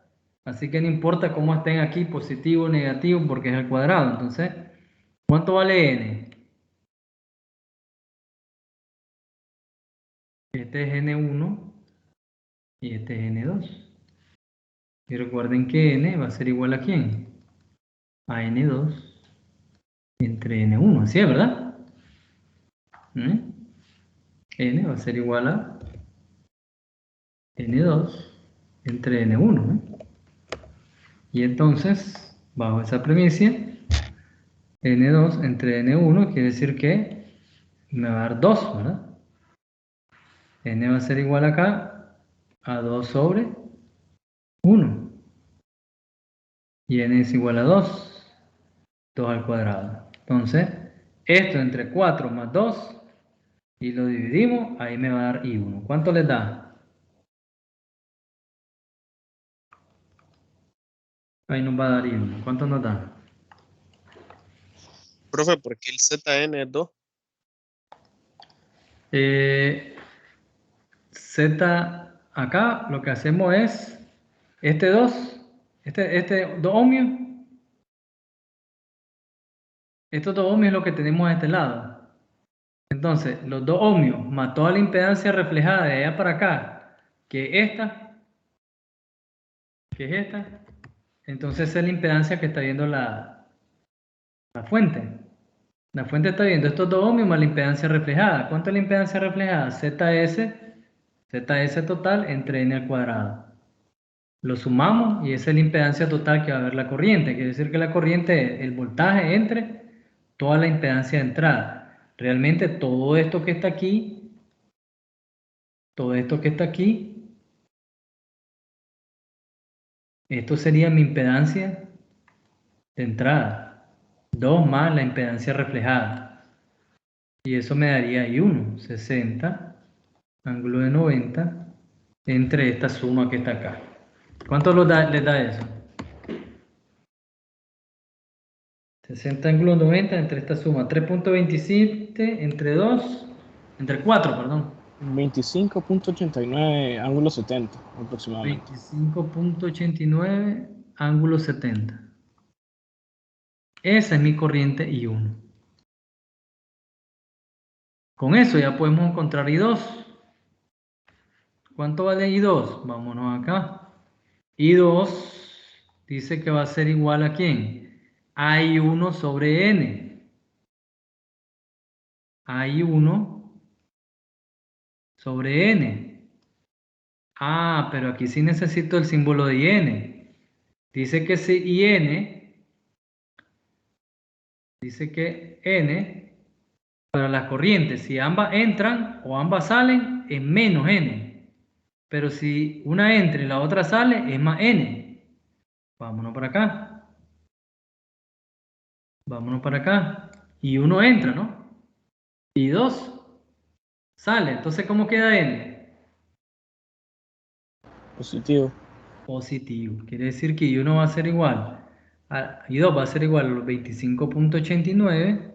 Así que no importa cómo estén aquí, positivo o negativo, porque es al cuadrado. Entonces, ¿cuánto vale n? Este es n1 y este es n2. Y recuerden que n va a ser igual a ¿quién? A n2 entre n1. ¿Así es, verdad? N va a ser igual a n2 entre n1. Y entonces, bajo esa premisa, n2 entre n1 quiere decir que me va a dar 2, ¿verdad? N va a ser igual acá a 2 sobre 1. Y n es igual a 2. 2 al cuadrado. Entonces, esto entre 4 más 2 y lo dividimos, ahí me va a dar I1. ¿Cuánto les da? Ahí nos va a dar I1. ¿Cuánto nos da? Profe, ¿por qué el ZN es 2? Z acá lo que hacemos es este 2, este 2 ohmios, estos 2 ohmios es lo que tenemos a este lado. Entonces, los 2 ohmios más toda la impedancia reflejada de allá para acá, que es esta, entonces esa es la impedancia que está viendo la fuente. La fuente está viendo estos 2 ohmios más la impedancia reflejada. ¿Cuánto es la impedancia reflejada? ZS total entre n al cuadrado. Lo sumamos y esa es la impedancia total que va a haber la corriente. Quiere decir que la corriente es el voltaje entre toda la impedancia de entrada. Realmente todo esto que está aquí, esto sería mi impedancia de entrada. 2 más la impedancia reflejada. Y eso me daría I1, 60, ángulo de 90, entre esta suma que está acá. ¿Cuánto les da eso? 60 ángulo 90 entre esta suma. 3.27 entre 4, perdón. 25.89 ángulo 70 aproximadamente. 25.89 ángulo 70. Esa es mi corriente I1. Con eso ya podemos encontrar I2. ¿Cuánto vale I2? Vámonos acá. I2 dice que va a ser igual a ¿quién? A I1 sobre N. A I1 sobre N. Ah, pero aquí sí necesito el símbolo de IN. Dice que si IN, dice que N, para las corrientes, si ambas entran o ambas salen, es menos N. Pero si una entra y la otra sale, es más N. Vámonos para acá. Vámonos para acá. Y uno entra, ¿no? Y 2 sale. Entonces, ¿cómo queda N? Positivo. Positivo. Quiere decir que I1 va a ser igual. I2 va a ser igual a los 25.89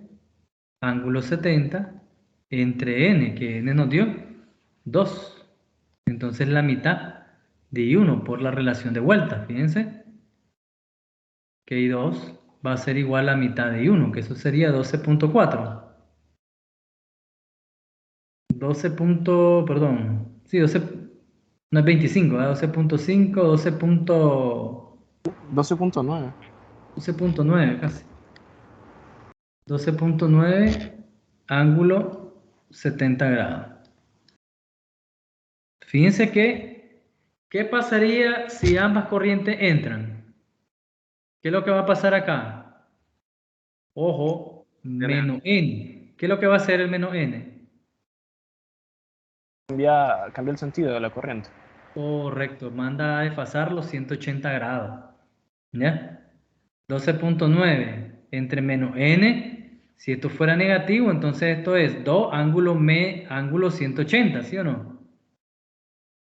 ángulo 70 entre N, que N nos dio 2. Entonces la mitad de I1 por la relación de vuelta. Fíjense que I2 va a ser igual a la mitad de I1, que eso sería 12.4. 12 punto, perdón, sí, 12, no es 25, 12.5, 12.9. 12.9 casi. 12.9, ángulo 70 grados. Fíjense que, ¿qué pasaría si ambas corrientes entran? ¿Qué es lo que va a pasar acá? Ojo, menos n. ¿Qué es lo que va a hacer el menos n? Cambia el sentido de la corriente. Correcto, manda a desfasar los 180 grados. ¿Ya? 12.9 entre menos n. Si esto fuera negativo, entonces esto es 2 ángulo 180, ¿sí o no?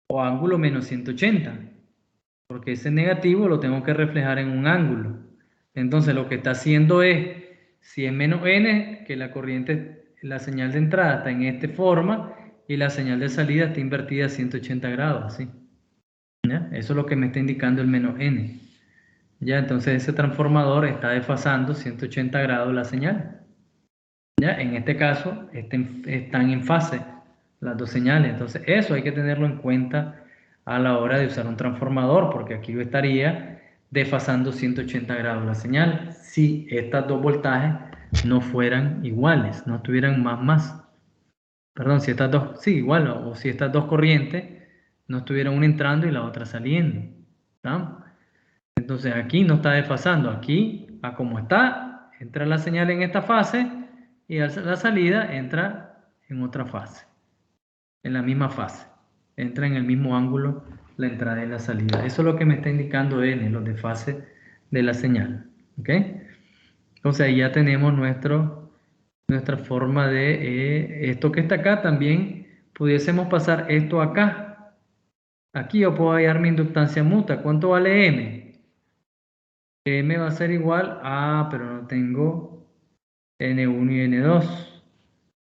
O ángulo menos 180. Porque ese negativo lo tengo que reflejar en un ángulo. Entonces lo que está haciendo es, si es menos n, que la corriente, la señal de entrada está en esta forma y la señal de salida está invertida a 180 grados, ¿sí? ¿Ya? Eso es lo que me está indicando el menos n. ¿Ya? Entonces ese transformador está desfasando 180 grados la señal. ¿Ya? En este caso están en fase las dos señales. Entonces eso hay que tenerlo en cuenta a la hora de usar un transformador, porque aquí yo estaría desfasando 180 grados la señal si estas dos voltajes no fueran iguales, no estuvieran más. Perdón, si estas dos, sí, igual, o si estas dos corrientes no estuvieran una entrando y la otra saliendo. ¿Tá? Entonces aquí no está desfasando, aquí a como está, entra la señal en esta fase y a la salida entra en otra fase, en la misma fase, entra en el mismo ángulo la entrada y la salida. Eso es lo que me está indicando N, los desfases de la señal. ¿Ok? Entonces ahí ya tenemos nuestra forma de esto que está acá. También pudiésemos pasar esto acá. Aquí yo puedo hallar mi inductancia mutua. ¿Cuánto vale M? M va a ser igual a, pero no tengo N1 y N2.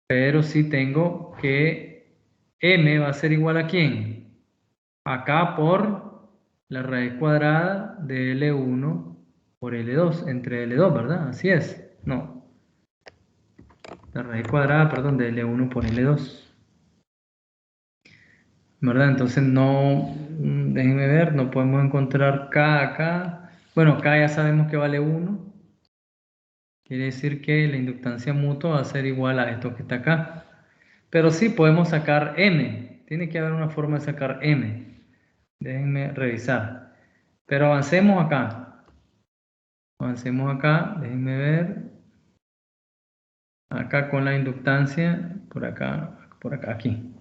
Pero sí tengo que M va a ser igual a ¿quién? Acá por la raíz cuadrada de L1 por L2, entre L2, ¿verdad? Así es. No. La raíz cuadrada, perdón, de L1 por L2. ¿Verdad? Entonces no, déjenme ver, no podemos encontrar K acá. Bueno, K ya sabemos que vale 1. Quiere decir que la inductancia mutua va a ser igual a esto que está acá. Pero sí podemos sacar M. Tiene que haber una forma de sacar M. Déjenme revisar. Pero avancemos acá. Avancemos acá. Déjenme ver. Acá con la inductancia. Por acá, aquí.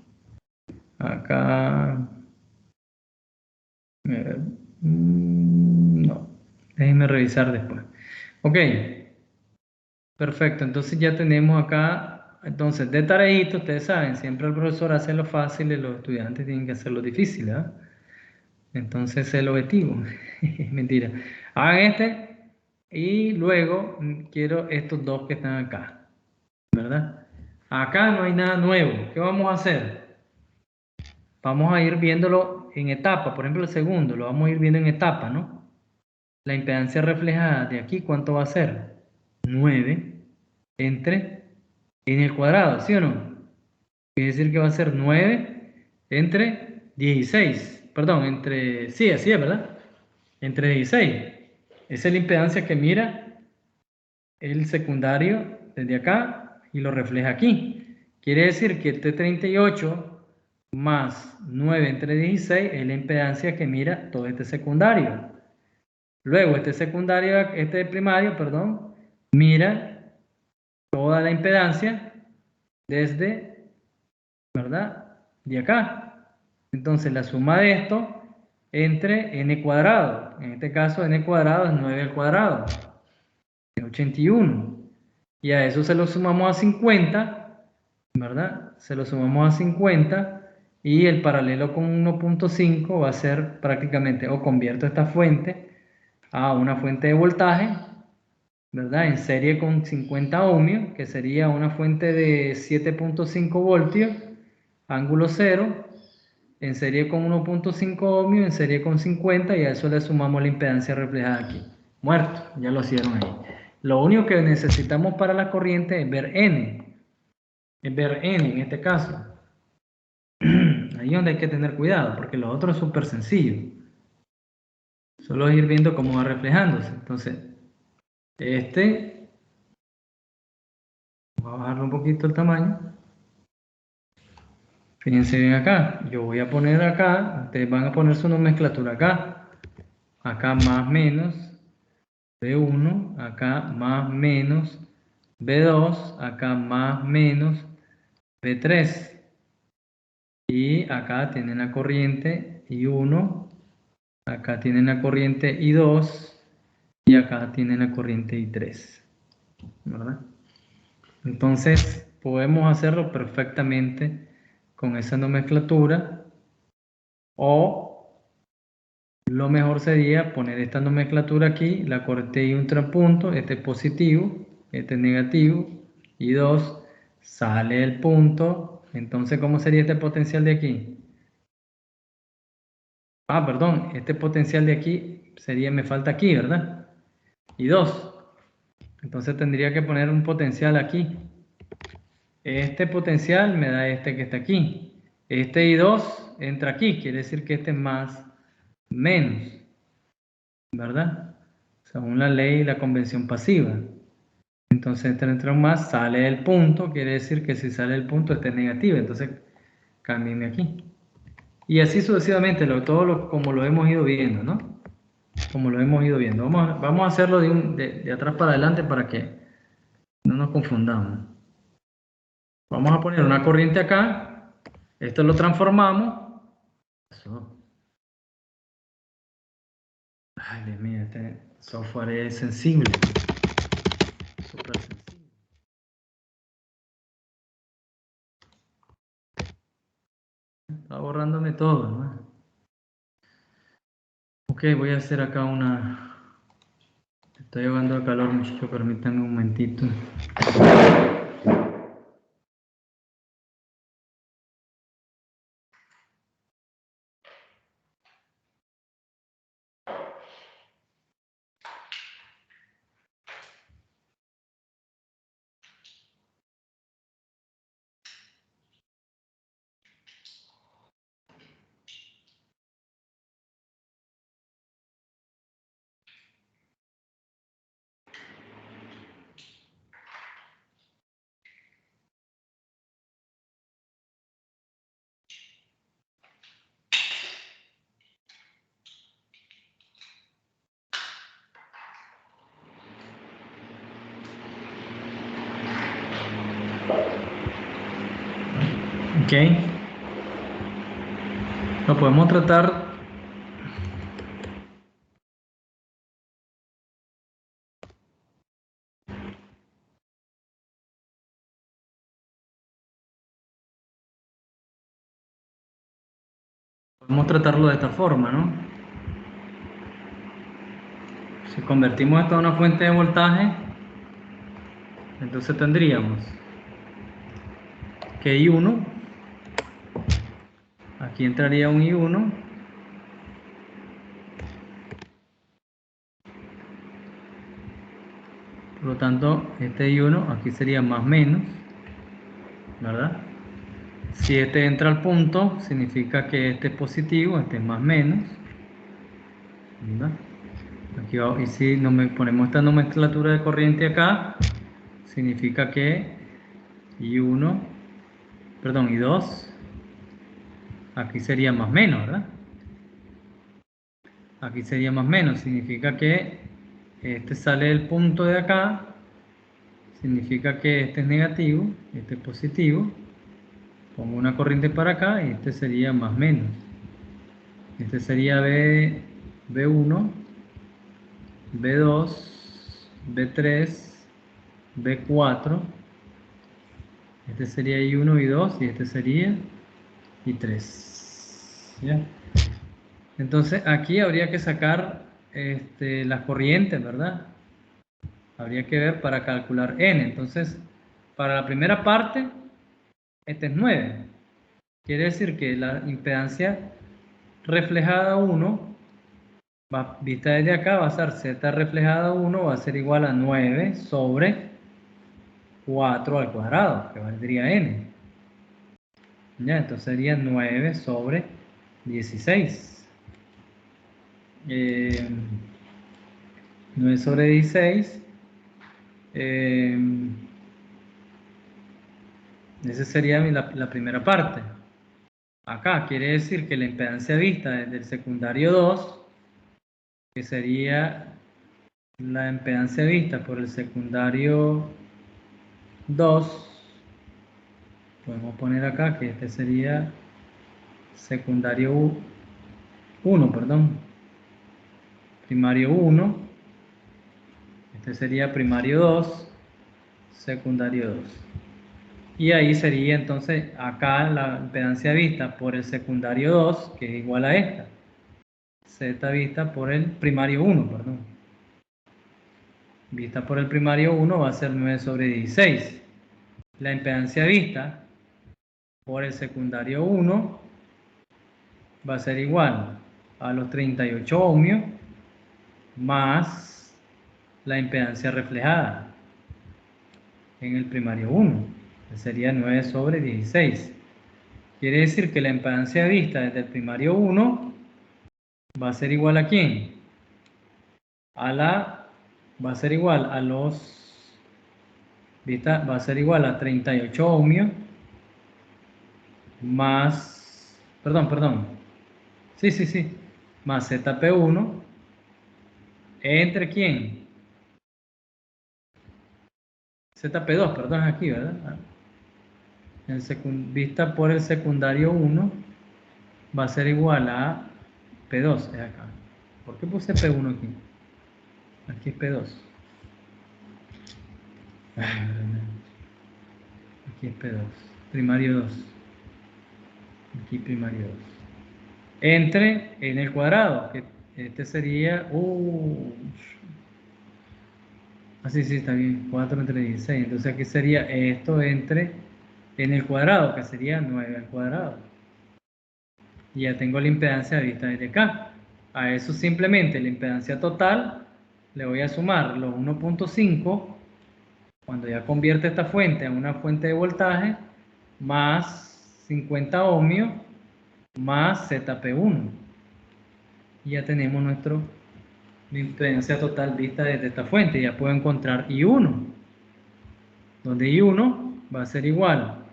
Acá. No. Déjenme revisar después. Ok. Perfecto. Entonces ya tenemos acá. Entonces, de tareita, ustedes saben, siempre el profesor hace lo fácil y los estudiantes tienen que hacer lo difícil, ¿verdad? Entonces es el objetivo. Mentira. Hagan este y luego quiero estos dos que están acá, ¿verdad? Acá no hay nada nuevo. ¿Qué vamos a hacer? Vamos a ir viéndolo en etapa. Por ejemplo, el segundo lo vamos a ir viendo en etapa, ¿no? La impedancia reflejada de aquí, ¿cuánto va a ser? 9 entre n al cuadrado, ¿sí o no? Quiere decir que va a ser 9 entre 16. Perdón, entre... Sí, así es, ¿verdad? Entre 16. Esa es la impedancia que mira el secundario desde acá y lo refleja aquí. Quiere decir que este 38 más 9 entre 16 es la impedancia que mira todo este secundario. Luego este secundario, este primario, perdón, mira toda la impedancia desde, ¿verdad? De acá. Entonces la suma de esto entre n cuadrado. En este caso n cuadrado es 9 al cuadrado. Es 81. Y a eso se lo sumamos a 50, ¿verdad? Se lo sumamos a 50 y el paralelo con 1.5 va a ser prácticamente, o convierto esta fuente a una fuente de voltaje, ¿verdad? En serie con 50 ohmios, que sería una fuente de 7.5 voltios, ángulo 0, en serie con 1.5 ohmios, en serie con 50, y a eso le sumamos la impedancia reflejada aquí. Muerto, ya lo hicieron ahí. Lo único que necesitamos para la corriente es ver N. Es ver N en este caso. Ahí es donde hay que tener cuidado, porque lo otro es súper sencillo. Solo es ir viendo cómo va reflejándose. Entonces, voy a bajarle un poquito el tamaño. Fíjense bien acá. Yo voy a poner acá, ustedes van a poner su nomenclatura acá. Acá más menos B1, acá más menos B2, acá más menos B3. Y acá tienen la corriente I1, acá tienen la corriente I2 y acá tienen la corriente I3. ¿Verdad? Entonces podemos hacerlo perfectamente con esa nomenclatura, o lo mejor sería poner esta nomenclatura aquí, la corriente I, un punto, este es positivo, este es negativo, I2 sale el punto. Entonces, ¿cómo sería este potencial de aquí? Ah, perdón, este potencial de aquí sería, me falta aquí, ¿verdad? I2. Entonces tendría que poner un potencial aquí. Este potencial me da este que está aquí. Este I2 entra aquí, quiere decir que este es más menos, ¿verdad? Según la ley y la convención pasiva. Entonces este entra un más, sale el punto, quiere decir que si sale el punto este es negativo, entonces cámbienme aquí. Y así sucesivamente, como lo hemos ido viendo, ¿no? Como lo hemos ido viendo. Vamos a hacerlo de atrás para adelante para que no nos confundamos. Vamos a poner una corriente acá. Esto lo transformamos. Eso. Ay, Dios mío, este software es sensible. Súper sensible. Está borrándome todo, ¿no? Ok, voy a hacer acá una... Estoy llevando a calor, muchachos, permítanme un momentito. Ok. Lo podemos tratar. Podemos tratarlo de esta forma, ¿no? Si convertimos esto a una fuente de voltaje, entonces tendríamos que I1, aquí entraría un I1, por lo tanto este I1 aquí sería más menos, ¿verdad? Si este entra al punto, significa que este es positivo, este es más menos, ¿verdad? Aquí y si ponemos esta nomenclatura de corriente acá, significa que I1, perdón, I2, aquí sería más menos, ¿verdad? Aquí sería más menos, significa que este sale del punto de acá, significa que este es negativo, este es positivo. Pongo una corriente para acá y este sería más menos. Este sería B1, B2, B3, B4. Este sería I1, I2 y este sería I3. ¿Ya? Entonces aquí habría que sacar las corrientes, ¿verdad? Habría que ver para calcular N. Entonces, para la primera parte, este es 9. Quiere decir que la impedancia reflejada 1, vista desde acá, va a ser Z reflejada 1, va a ser igual a 9 sobre 4 al cuadrado, que valdría N. Ya, entonces sería 9 sobre 16. 9 sobre 16. Esa sería la primera parte. Acá quiere decir que la impedancia vista desde el secundario 2, que sería la impedancia vista por el secundario 2, podemos poner acá que este sería secundario 1, perdón, primario 1, este sería primario 2, secundario 2. Y ahí sería entonces acá la impedancia vista por el secundario 2, que es igual a esta. Z vista por el primario 1, perdón. Vista por el primario 1 va a ser 9 sobre 16. La impedancia vista por el secundario 1 va a ser igual a los 38 ohmios más la impedancia reflejada en el primario 1, que sería 9 sobre 16. Quiere decir que la impedancia vista desde el primario 1 va a ser igual a ¿quién? Va a ser igual a va a ser igual a 38 ohmios más, perdón, sí, más ZP1 entre ¿quién? ZP2, perdón, aquí, ¿verdad? Vista por el secundario 1 va a ser igual a P2, es acá. ¿Por qué puse P1 aquí? Aquí es P2. Aquí es P2. Primario 2. Aquí primario 2. Entre en el cuadrado, que este sería... sí, está bien. 4 entre 16. Entonces aquí sería esto entre en el cuadrado, que sería 9 al cuadrado. Y ya tengo la impedancia vista desde acá. A eso simplemente la impedancia total le voy a sumar los 1.5 cuando ya convierte esta fuente en una fuente de voltaje más 50 ohmios más ZP1. Y ya tenemos nuestra impedancia total vista desde esta fuente. Ya puedo encontrar I1, donde I1 va a ser igual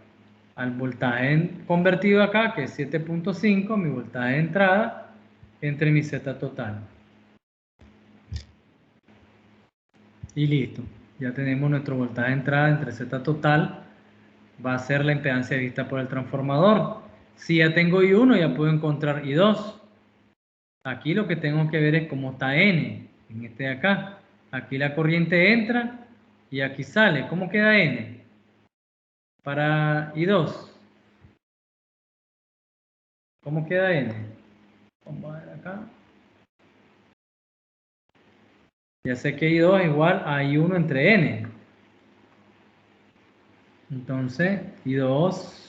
al voltaje convertido acá, que es 7.5, mi voltaje de entrada, entre mi Z total. Y listo. Ya tenemos nuestro voltaje de entrada entre Z total. Va a ser la impedancia vista por el transformador. Si ya tengo I1, ya puedo encontrar I2. Aquí lo que tengo que ver es cómo está N, en este de acá. Aquí la corriente entra y aquí sale. ¿Cómo queda N? Para I2. ¿Cómo queda N? Vamos a ver acá. Ya sé que I2 es igual a I1 entre N. Entonces, I2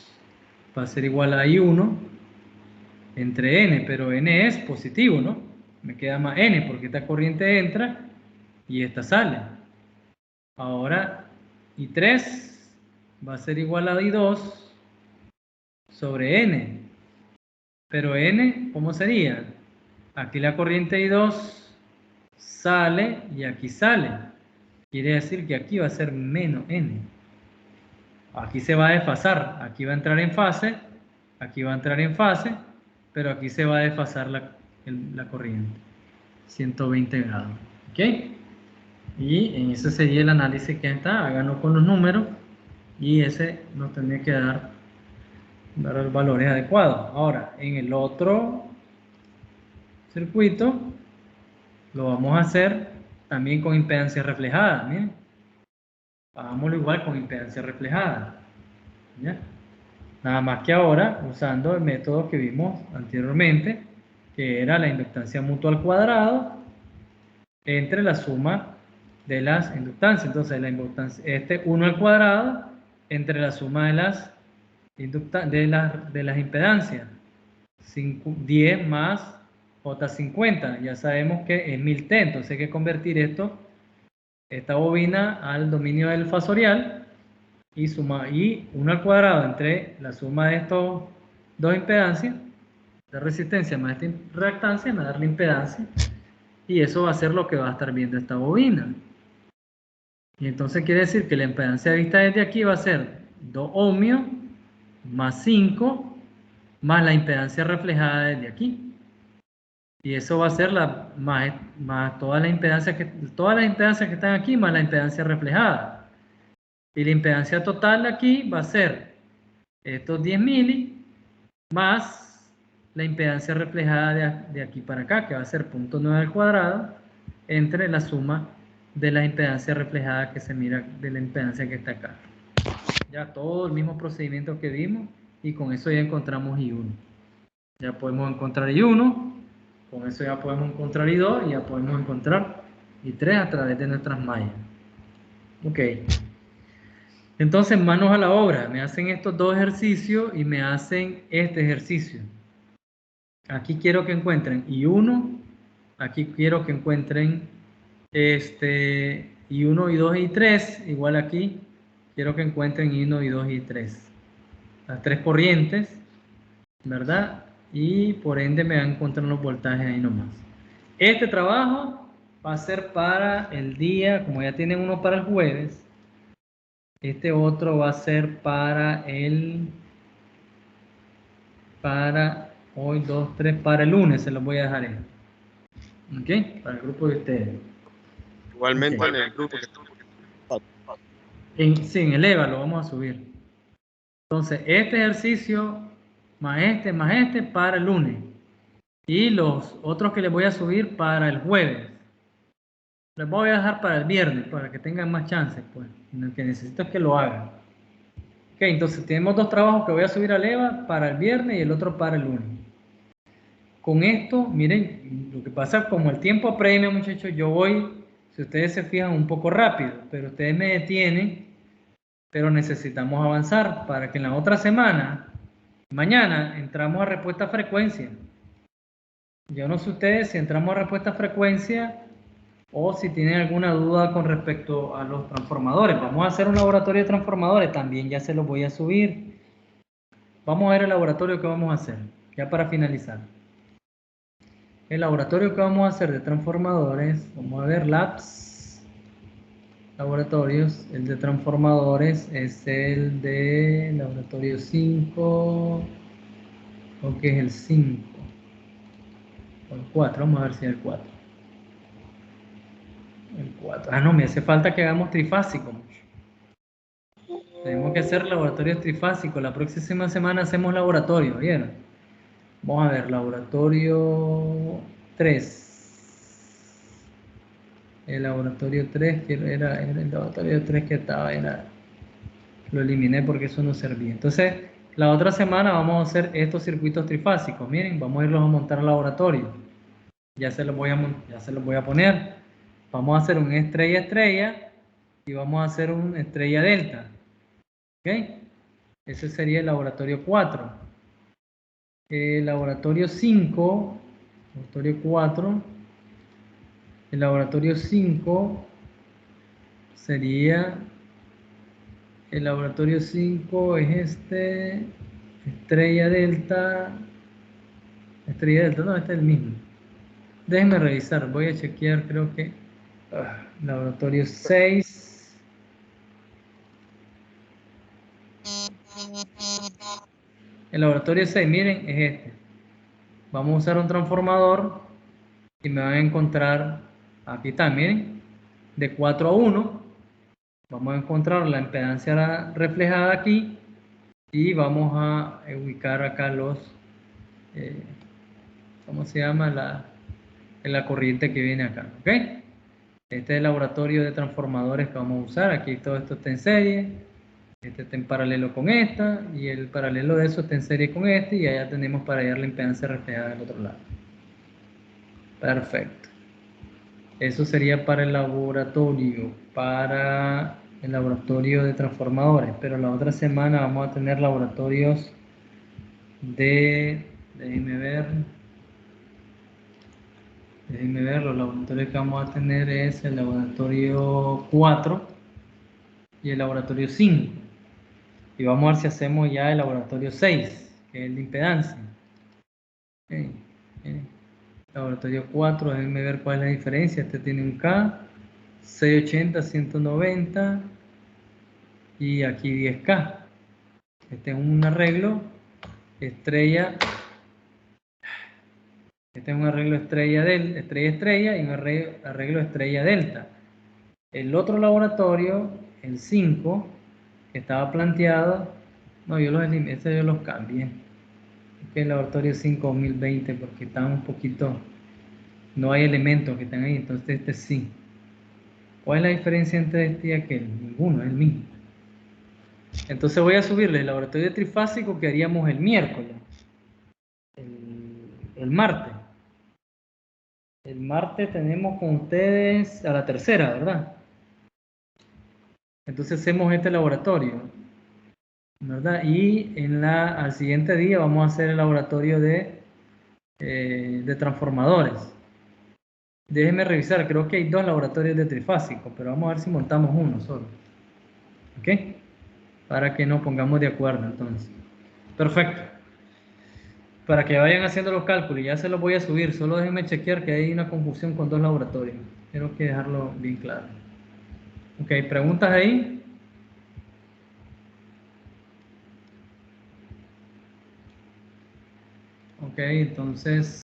va a ser igual a I1 entre N, pero N es positivo, ¿no? Me queda más N porque esta corriente entra y esta sale. Ahora, I3 va a ser igual a I2 sobre N. Pero N, ¿cómo sería? Aquí la corriente I2 sale y aquí sale. Quiere decir que aquí va a ser menos N. Aquí se va a desfasar. Aquí va a entrar en fase. Aquí va a entrar en fase. Pero aquí se va a desfasar la corriente. 120 grados. ¿Ok? Y en ese sería el análisis que está. Háganlo con los números. Y ese nos tendría que dar los valores adecuados. Ahora, en el otro circuito lo vamos a hacer también con impedancia reflejada. Miren, hagámoslo igual con impedancia reflejada. ¿Ya? Nada más que ahora usando el método que vimos anteriormente, que era la inductancia mutua al cuadrado entre la suma de las inductancias. Entonces la inductancia, 1 al cuadrado entre la suma de las impedancias. 10 más J50. Ya sabemos que es 1000T, entonces hay que convertir esta bobina al dominio del fasorial y 1 al cuadrado entre la suma de estos dos impedancias, de resistencia más esta reactancia, me va a dar la impedancia, y eso va a ser lo que va a estar viendo esta bobina. Y entonces quiere decir que la impedancia vista desde aquí va a ser 2 ohmios más 5 más la impedancia reflejada desde aquí. Y eso va a ser más todas las impedancias que están aquí más la impedancia reflejada. Y la impedancia total de aquí va a ser estos 10 mili más la impedancia reflejada de aquí para acá, que va a ser 0.9 al cuadrado, entre la suma de la impedancia reflejada que se mira de la impedancia que está acá. Ya todo el mismo procedimiento que vimos, y con eso ya encontramos I1. Ya podemos encontrar I1, con eso ya podemos encontrar I2, y ya podemos encontrar I3 a través de nuestras mallas. Ok. Entonces, manos a la obra. Me hacen estos dos ejercicios y me hacen este ejercicio. Aquí quiero que encuentren I1, aquí quiero que encuentren I1, I2 y I3, igual aquí quiero que encuentren I1, I2 y I3. Las tres corrientes, ¿verdad? Y por ende me van a encontrar los voltajes ahí nomás. Este trabajo va a ser para el día, como ya tienen uno para el jueves, este otro va a ser para hoy, 2, 3, para el lunes se los voy a dejar ahí. ¿Ok? Para el grupo de ustedes. Igualmente Ok. en el grupo que Sí, en el EVA lo vamos a subir. Entonces, este ejercicio más este para el lunes. Y los otros que les voy a subir para el jueves. Les voy a dejar para el viernes, para que tengan más chances, pues. Lo que necesito es que lo hagan. Ok, entonces tenemos dos trabajos que voy a subir al EVA para el viernes y el otro para el lunes. Con esto, miren, lo que pasa, como el tiempo apremia, muchachos, yo voy, si ustedes se fijan, un poco rápido, pero ustedes me detienen, pero necesitamos avanzar para que en la otra semana, mañana, entramos a respuesta frecuencia. Yo no sé ustedes si entramos a respuesta frecuencia o si tienen alguna duda con respecto a los transformadores. Vamos a hacer un laboratorio de transformadores, también ya se los voy a subir. Vamos a ver el laboratorio que vamos a hacer, ya para finalizar. El laboratorio que vamos a hacer de transformadores, vamos a ver labs, laboratorios. El de transformadores es el de laboratorio 5, o que es el 5, o el 4, vamos a ver si es el 4. El 4, no, me hace falta que hagamos trifásico. Tenemos que hacer laboratorios trifásicos. La próxima semana hacemos laboratorio, ¿vieron? Vamos a ver, laboratorio 3. El laboratorio 3, que era el laboratorio 3 que estaba, lo eliminé porque eso no servía. Entonces, la otra semana vamos a hacer estos circuitos trifásicos. Miren, vamos a irlos a montar al laboratorio. Ya se los voy a poner. Vamos a hacer un estrella y vamos a hacer un estrella delta. ¿Ok? Ese sería el laboratorio 4. El laboratorio 5, laboratorio 4, el laboratorio 5 sería, el laboratorio 5 es estrella delta, no, este es el mismo. Déjenme revisar, voy a chequear, creo que, laboratorio 6. El laboratorio 6, miren, es este. Vamos a usar un transformador y me van a encontrar, aquí está, miren, de 4 a 1. Vamos a encontrar la impedancia reflejada aquí y vamos a ubicar acá los, ¿cómo se llama? La corriente que viene acá, ¿ok? Este es el laboratorio de transformadores que vamos a usar. Aquí todo esto está en serie. Este está en paralelo con esta y el paralelo de eso está en serie con este, y allá tenemos para hallar la impedancia reflejada del otro lado. Perfecto. Eso sería para el laboratorio, de transformadores, pero la otra semana vamos a tener laboratorios déjenme ver, los laboratorios que vamos a tener es el laboratorio 4 y el laboratorio 5. Y vamos a ver si hacemos ya el laboratorio 6, que es el de impedancia. Okay. Laboratorio 4, déjenme ver cuál es la diferencia. Este tiene un K, 680, 190 y aquí 10K. Este es un arreglo estrella. Este es un arreglo estrella y un arreglo estrella delta. El otro laboratorio, el 5, que estaba planteado, no, yo los cambié. Este es el laboratorio 5 2020 porque están un poquito, no hay elementos que están ahí, entonces este sí. ¿Cuál es la diferencia entre este y aquel? Ninguno, es el mismo. Entonces voy a subirle el laboratorio trifásico que haríamos el miércoles, el martes. El martes tenemos con ustedes a la tercera, ¿verdad? Entonces hacemos este laboratorio, ¿verdad? Y al siguiente día vamos a hacer el laboratorio de transformadores. Déjenme revisar, creo que hay 2 laboratorios de trifásico, pero vamos a ver si montamos uno solo. ¿Ok? Para que nos pongamos de acuerdo entonces. Perfecto. Para que vayan haciendo los cálculos, ya se los voy a subir. Solo déjenme chequear que hay una confusión con 2 laboratorios. Quiero que dejarlo bien claro. Ok, ¿preguntas ahí? Ok, entonces